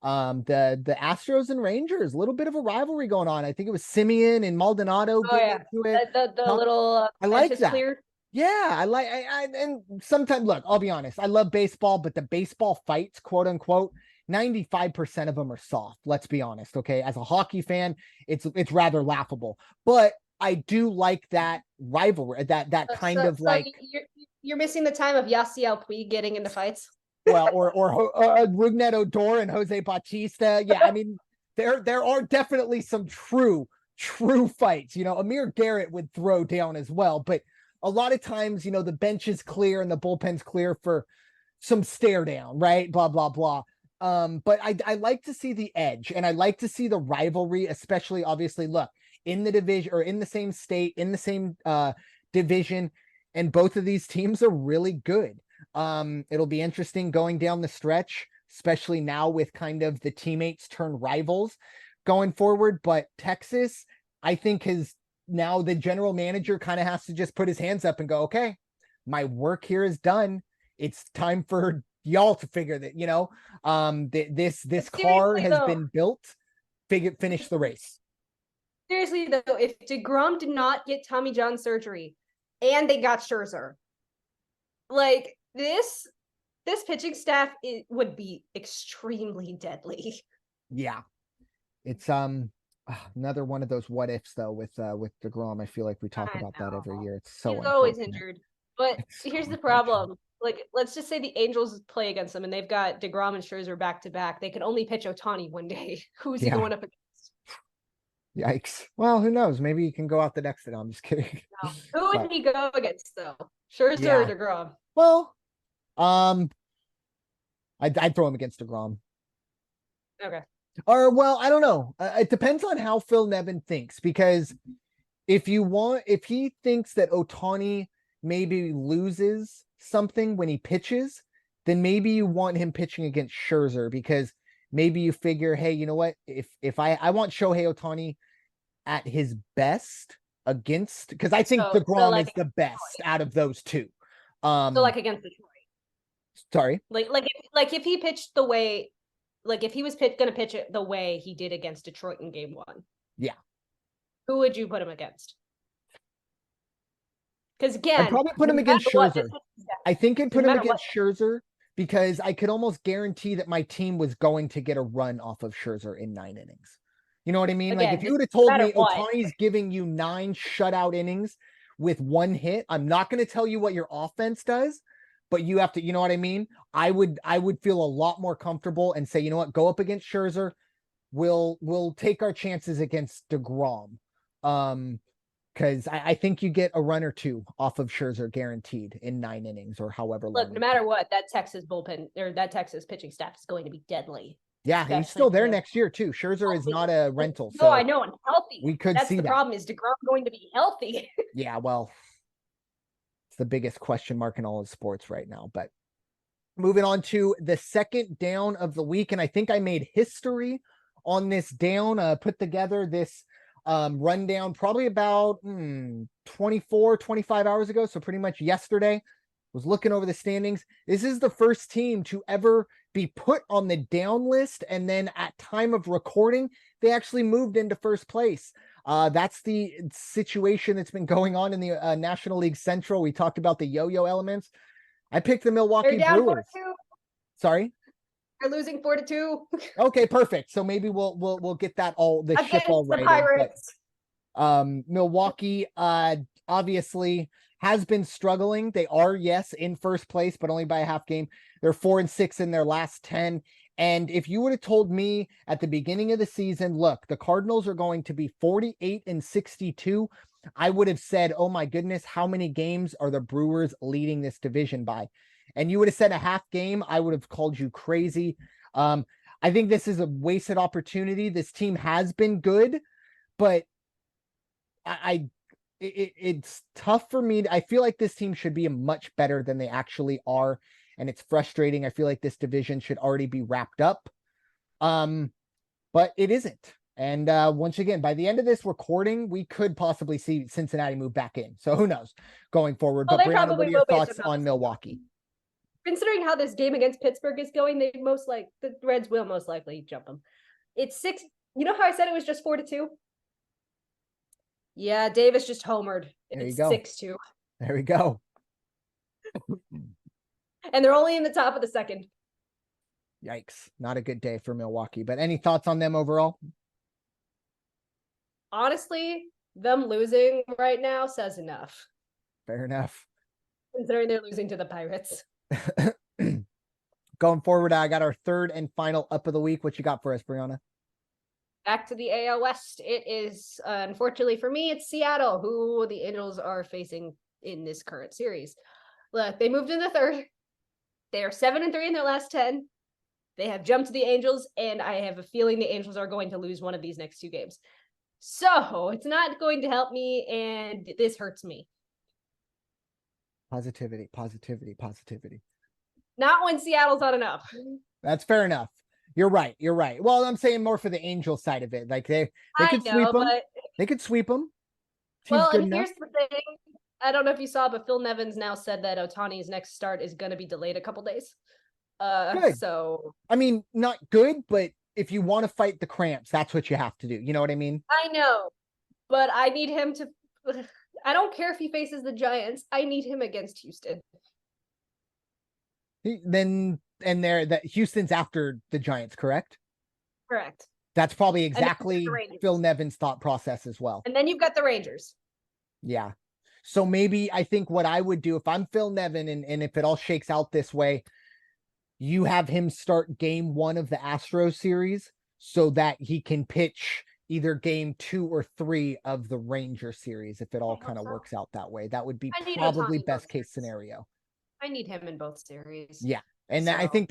[SPEAKER 1] The Astros and Rangers, a little bit of a rivalry going on. I think it was Simeon and Maldonado getting into it.
[SPEAKER 2] The little
[SPEAKER 1] I like that.
[SPEAKER 2] Clear.
[SPEAKER 1] Yeah, and sometimes look, I'll be honest, I love baseball, but the baseball fights, quote unquote, 95% of them are soft. Let's be honest. Okay. As a hockey fan, it's rather laughable, but I do like that rivalry, that kind of like
[SPEAKER 2] you're missing the time of Yasiel Puig getting into fights.
[SPEAKER 1] Well, or Rougned Odor and Jose Bautista. Yeah. I mean, there are definitely some true fights. Amir Garrett would throw down as well, but a lot of times, the bench is clear and the bullpen's clear for some stare down, right? Blah, blah, blah. But I like to see the edge and I like to see the rivalry, especially obviously look in the division or in the same state, in the same division. And both of these teams are really good. It'll be interesting going down the stretch, especially now with kind of the teammates turn rivals going forward. But Texas, I think now the general manager kind of has to just put his hands up and go, okay, my work here is done. It's time for y'all to figure that, this car has been built, finish the race.
[SPEAKER 2] Seriously though, if DeGrom did not get Tommy John surgery and they got Scherzer, like this pitching staff would be extremely deadly.
[SPEAKER 1] Yeah. It's another one of those what ifs though with DeGrom. I feel like we talk about that every year. It's so
[SPEAKER 2] he's always injured. But here's the problem. Like, let's just say the Angels play against them and they've got DeGrom and Scherzer back to back. They can only pitch Ohtani one day. Who's he going up against?
[SPEAKER 1] Yikes. Well, who knows? Maybe he can go out the next day. I'm just kidding.
[SPEAKER 2] No. Who would he go against though? Scherzer or DeGrom?
[SPEAKER 1] Well, I'd throw him against DeGrom.
[SPEAKER 2] Okay.
[SPEAKER 1] Or, well, I don't know. It depends on how Phil Nevin thinks, because if he thinks that Ohtani maybe loses something when he pitches, then maybe you want him pitching against Scherzer, because maybe you figure, hey, you know what? If I want Shohei Ohtani at his best against, because I think DeGrom is the best out of those two.
[SPEAKER 2] So like against Detroit.
[SPEAKER 1] Sorry.
[SPEAKER 2] Like if he pitched the way, like if he was gonna pitch it the way he did against Detroit in game 1.
[SPEAKER 1] Yeah.
[SPEAKER 2] Who would you put him against? Because again,
[SPEAKER 1] I'd probably put him against Scherzer. I think I'd put him against Scherzer, because I could almost guarantee that my team was going to get a run off of Scherzer in 9 innings. You know what I mean? Again, like if you would have told me Ohtani's giving you 9 shutout innings with 1 hit, I'm not going to tell you what your offense does, but you have to, you know what I mean? I would feel a lot more comfortable and say, you know what, go up against Scherzer. We'll take our chances against DeGrom. Because I think you get a run or 2 off of Scherzer guaranteed in 9 innings or however long.
[SPEAKER 2] Look, no matter what, that Texas bullpen or that Texas pitching staff is going to be deadly.
[SPEAKER 1] Yeah, he's still there next year too. Scherzer is not a rental. So
[SPEAKER 2] I know, and healthy.
[SPEAKER 1] We could see that.
[SPEAKER 2] That's the problem, is DeGrom going to be healthy?
[SPEAKER 1] Yeah, well, it's the biggest question mark in all of sports right now. But moving on to the second down of the week, and I think I made history on this down, put together this rundown probably about 24, 25 hours ago. So pretty much yesterday. Was looking over the standings. This is the first team to ever be put on the down list, and then at time of recording, they actually moved into first place. That's the situation that's been going on in the National League Central. We talked about the yo-yo elements. I picked the Milwaukee Brewers. Sorry?
[SPEAKER 2] They're losing 4-2.
[SPEAKER 1] Okay, perfect. So maybe we'll get that the ship all right.
[SPEAKER 2] The Pirates.
[SPEAKER 1] Milwaukee obviously has been struggling. They are, yes, in first place, but only by a half game. They're 4-6 in their last 10. And if you would have told me at the beginning of the season, look, the Cardinals are going to be 48-62, I would have said, oh my goodness, how many games are the Brewers leading this division by? And you would have said a half game, I would have called you crazy. I think this is a wasted opportunity. This team has been good, but it's tough for me. I feel like this team should be much better than they actually are. And it's frustrating. I feel like this division should already be wrapped up. But it isn't. And once again, by the end of this recording, we could possibly see Cincinnati move back in. So who knows going forward. But Bryanna, what are your thoughts on Milwaukee?
[SPEAKER 2] Considering how this game against Pittsburgh is going, the Reds will most likely jump them. It's 6. You know how I said it was just 4-2? Yeah, Davis just homered. It's 6-2.
[SPEAKER 1] There we go.
[SPEAKER 2] And they're only in the top of the second.
[SPEAKER 1] Yikes. Not a good day for Milwaukee. But any thoughts on them overall?
[SPEAKER 2] Honestly, them losing right now says enough.
[SPEAKER 1] Fair enough.
[SPEAKER 2] Considering they're losing to the Pirates.
[SPEAKER 1] Going forward, I got our third and final up of the week. What you got for us, Bryanna?
[SPEAKER 2] Back to the AL West. It is, unfortunately for me, it's Seattle, who the Angels are facing in this current series. Look, they moved in the third. They are 7-3 in their last 10. They have jumped the Angels, and I have a feeling the Angels are going to lose one of these next 2 games. So it's not going to help me, and this hurts me.
[SPEAKER 1] Positivity.
[SPEAKER 2] Not when Seattle's not enough.
[SPEAKER 1] That's fair enough. You're right. Well, I'm saying more for the Angel side of it. Like they could sweep them. They could sweep them.
[SPEAKER 2] Well, and here's the thing. I don't know if you saw, but Phil Nevins now said that Ohtani's next start is going to be delayed a couple days.
[SPEAKER 1] Good.
[SPEAKER 2] So
[SPEAKER 1] I mean, not good, but if you want to fight the cramps, that's what you have to do. You know what I mean?
[SPEAKER 2] I know, but I need him to. I don't care if he faces the Giants. I need him against Houston.
[SPEAKER 1] That Houston's after the Giants, correct?
[SPEAKER 2] Correct.
[SPEAKER 1] That's probably exactly Phil Nevins' thought process as well.
[SPEAKER 2] And then you've got the Rangers.
[SPEAKER 1] Yeah. So maybe I think what I would do if I'm Phil Nevin and if it all shakes out this way, you have him start game 1 of the Astros series so that he can pitch either game 2 or 3 of the Ranger series if it all kind of works out that way. That would be probably best case scenario.
[SPEAKER 2] I need him in both series.
[SPEAKER 1] Yeah. And I think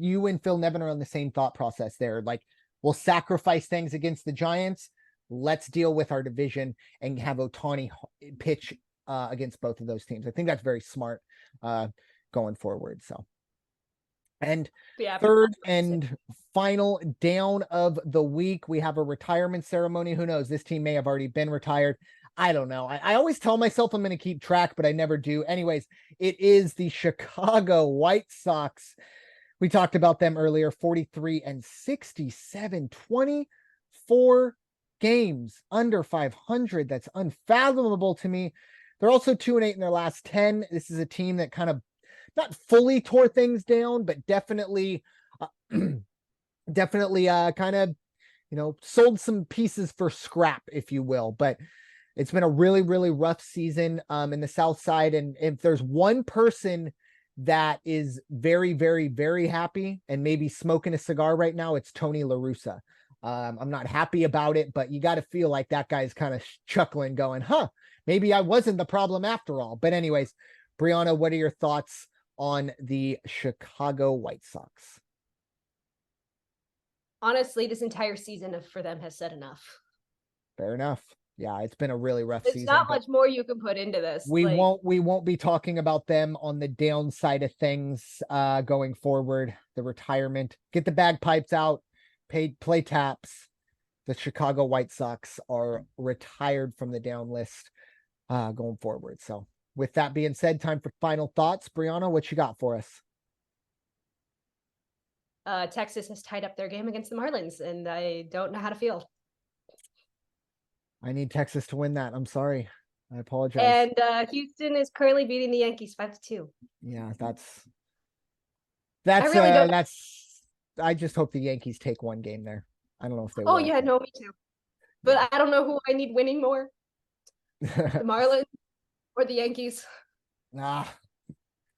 [SPEAKER 1] you and Phil Nevin are on the same thought process there. Like, we'll sacrifice things against the Giants. Let's deal with our division and have Ohtani pitch against both of those teams. I think that's very smart going forward. So, and third and final down of the week, we have a retirement ceremony. Who knows? This team may have already been retired. I don't know. I always tell myself I'm going to keep track, but I never do. Anyways, it is the Chicago White Sox. We talked about them earlier, 43 and 67, 24 games under 500. That's unfathomable to me. They're also 2-8 in their last 10. This is a team that kind of not fully tore things down, but definitely kind of, sold some pieces for scrap, if you will. But it's been a really, really rough season in the South Side. And if there's one person that is very, very, very happy and maybe smoking a cigar right now, it's Tony La Russa. I'm not happy about it, but you got to feel like that guy's kind of chuckling, going, maybe I wasn't the problem after all. But anyways, Bryanna, what are your thoughts on the Chicago White Sox?
[SPEAKER 2] Honestly, this entire season for them has said enough.
[SPEAKER 1] Fair enough. Yeah, it's been a really rough season.
[SPEAKER 2] There's not much more you can put into this.
[SPEAKER 1] We won't be talking about them on the downside of things going forward. The retirement, get the bagpipes out, play taps. The Chicago White Sox are retired from the down list going forward. So with that being said, time for final thoughts. Bryanna, what you got for us?
[SPEAKER 2] Texas has tied up their game against the Marlins, and I don't know how to feel.
[SPEAKER 1] I need Texas to win that. I'm sorry. I apologize.
[SPEAKER 2] And Houston is currently beating the Yankees 5-2.
[SPEAKER 1] Yeah, that's
[SPEAKER 2] I really don't.
[SPEAKER 1] I just hope the Yankees take one game there. I don't know if they will.
[SPEAKER 2] Oh yeah, no, me too. But I don't know who I need winning more. The Marlins or the Yankees.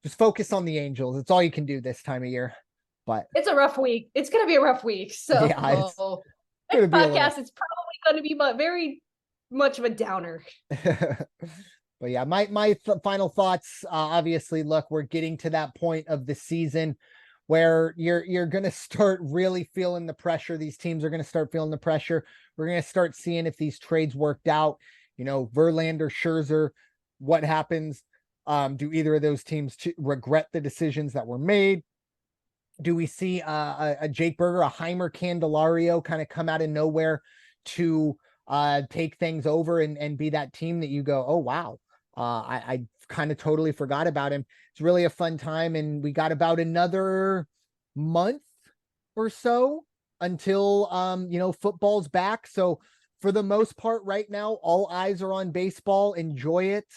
[SPEAKER 1] Just focus on the Angels. It's all you can do this time of year. But
[SPEAKER 2] it's a rough week. It's gonna be a rough week. So
[SPEAKER 1] yeah,
[SPEAKER 2] next podcast is probably gonna be very much of a downer.
[SPEAKER 1] But yeah, my final thoughts. Obviously, look, we're getting to that point of the season where you're going to start really feeling the pressure. These teams are going to start feeling the pressure. We're going to start seeing if these trades worked out. Verlander, Scherzer, what happens? Do either of those teams regret the decisions that were made? Do we see a Jake Berger, a Heimer Candelario kind of come out of nowhere to take things over and be that team that you go, oh, wow. I kind of totally forgot about him. It's really a fun time. And we got about another month or so until, football's back. So for the most part right now, all eyes are on baseball. Enjoy it.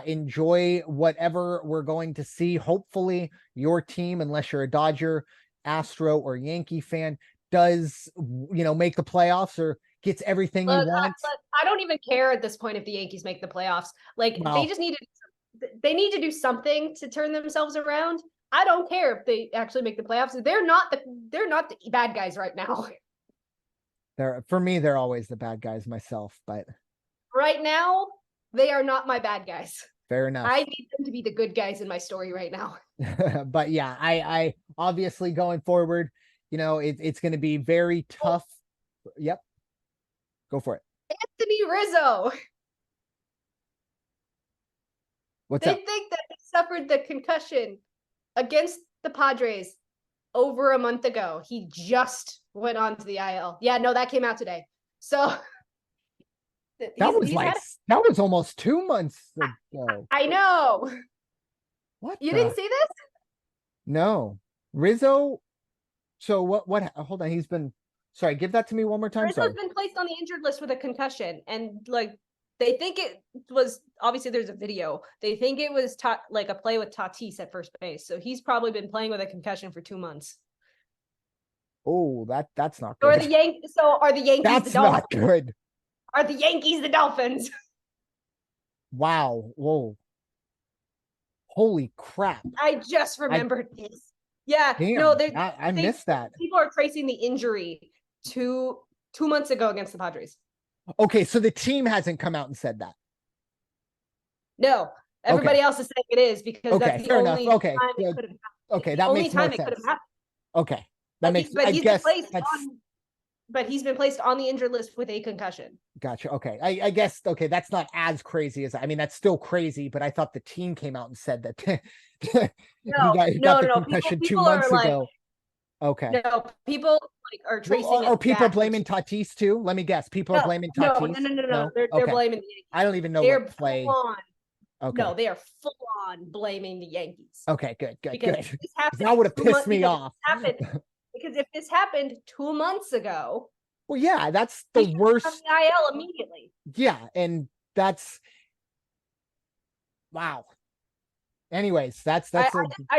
[SPEAKER 1] Enjoy whatever we're going to see. Hopefully your team, unless you're a Dodger, Astro, or Yankee fan, does, make the playoffs or gets everything you want.
[SPEAKER 2] I don't even care at this point if the Yankees make the playoffs. They just need to do something to turn themselves around. I don't care if they actually make the playoffs. They're not the bad guys right now.
[SPEAKER 1] For me, they're always the bad guys myself, but
[SPEAKER 2] right now they are not my bad guys.
[SPEAKER 1] Fair enough.
[SPEAKER 2] I need them to be the good guys in my story right now.
[SPEAKER 1] But yeah, I obviously going forward, it's going to be very tough. Yep. Go for it.
[SPEAKER 2] Anthony Rizzo.
[SPEAKER 1] What's
[SPEAKER 2] they
[SPEAKER 1] up?
[SPEAKER 2] think that he suffered the concussion against the Padres over a month ago. He just went on to the IL. Yeah, no, that came out today. So
[SPEAKER 1] that was almost 2 months ago.
[SPEAKER 2] I know.
[SPEAKER 1] What?
[SPEAKER 2] You didn't see this?
[SPEAKER 1] No. Rizzo. So what hold on, he's been sorry, give that to me one more time.
[SPEAKER 2] Rizzo's been placed on the injured list with a concussion, and they think it was, obviously there's a video. They think it was a play with Tatis at first base. So he's probably been playing with a concussion for 2 months.
[SPEAKER 1] Oh, that's not good.
[SPEAKER 2] Are the Yankees
[SPEAKER 1] that's
[SPEAKER 2] the Dolphins?
[SPEAKER 1] Not good.
[SPEAKER 2] Are the Yankees the Dolphins?
[SPEAKER 1] Wow. Whoa. Holy crap.
[SPEAKER 2] I just remembered this. Yeah.
[SPEAKER 1] Damn,
[SPEAKER 2] no,
[SPEAKER 1] I missed that.
[SPEAKER 2] People are tracing the injury to 2 months ago against the Padres.
[SPEAKER 1] Okay, so the team hasn't come out and said that.
[SPEAKER 2] No. Everybody else is saying it is because that's the only time it could have happened.
[SPEAKER 1] Okay, that makes more sense. Okay. That makes, I guess
[SPEAKER 2] but he's been placed on the injured list with a concussion.
[SPEAKER 1] Gotcha. Okay. I guess, okay, that's not as crazy as, I mean, that's still crazy, but I thought the team came out and said that
[SPEAKER 2] No,
[SPEAKER 1] he got the
[SPEAKER 2] no.
[SPEAKER 1] concussion
[SPEAKER 2] People
[SPEAKER 1] 2 months
[SPEAKER 2] are like,
[SPEAKER 1] ago. Okay.
[SPEAKER 2] no, people like are tracing
[SPEAKER 1] Are
[SPEAKER 2] it
[SPEAKER 1] people
[SPEAKER 2] back.
[SPEAKER 1] blaming Tatis too? Let me guess. People are blaming Tatis?
[SPEAKER 2] No. They're
[SPEAKER 1] Okay.
[SPEAKER 2] blaming the Yankees.
[SPEAKER 1] I don't even know
[SPEAKER 2] They're
[SPEAKER 1] what play.
[SPEAKER 2] full on.
[SPEAKER 1] Okay.
[SPEAKER 2] No, they are full on blaming the Yankees.
[SPEAKER 1] Okay, good.
[SPEAKER 2] Because if this happened,
[SPEAKER 1] that would have pissed me off.
[SPEAKER 2] Because if this happened 2 months ago,
[SPEAKER 1] well, yeah, that's the worst.
[SPEAKER 2] On the IL immediately.
[SPEAKER 1] Yeah, and that's wow. Anyways, that's
[SPEAKER 2] I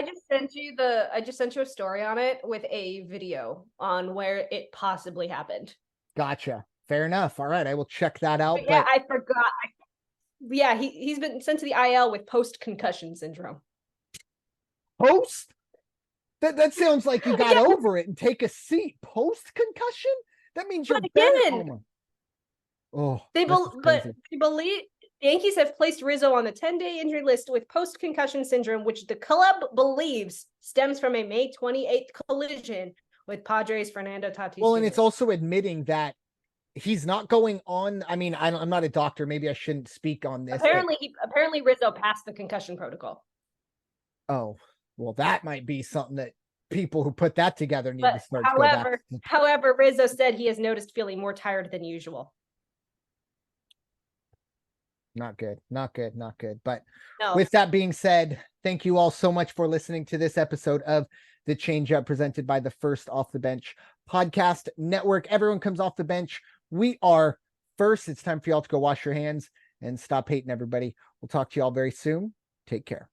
[SPEAKER 2] just sent you a story on it with a video on where it possibly happened.
[SPEAKER 1] Gotcha. Fair enough. All right, I will check that out.
[SPEAKER 2] But yeah, I forgot. Yeah, he's been sent to the IL with post-concussion syndrome.
[SPEAKER 1] Post? That sounds like you got over it and take a seat. Post-concussion? That means you're better. Oh,
[SPEAKER 2] they believe Yankees have placed Rizzo on the 10-day injury list with post-concussion syndrome, which the club believes stems from a May 28th collision with Padres' Fernando Tatis.
[SPEAKER 1] Well, and it's also admitting that he's not going on. I mean, I'm not a doctor. Maybe I shouldn't speak on this.
[SPEAKER 2] Apparently Rizzo passed the concussion protocol.
[SPEAKER 1] Oh, well, that might be something that people who put that together need to start.
[SPEAKER 2] However, Rizzo said he has noticed feeling more tired than usual.
[SPEAKER 1] Not good. But with that being said, thank you all so much for listening to this episode of the Changeup presented by the First Off the Bench podcast network. Everyone comes off the bench. We are First. It's time for y'all to go wash your hands and stop hating everybody. We'll talk to y'all very soon. Take care.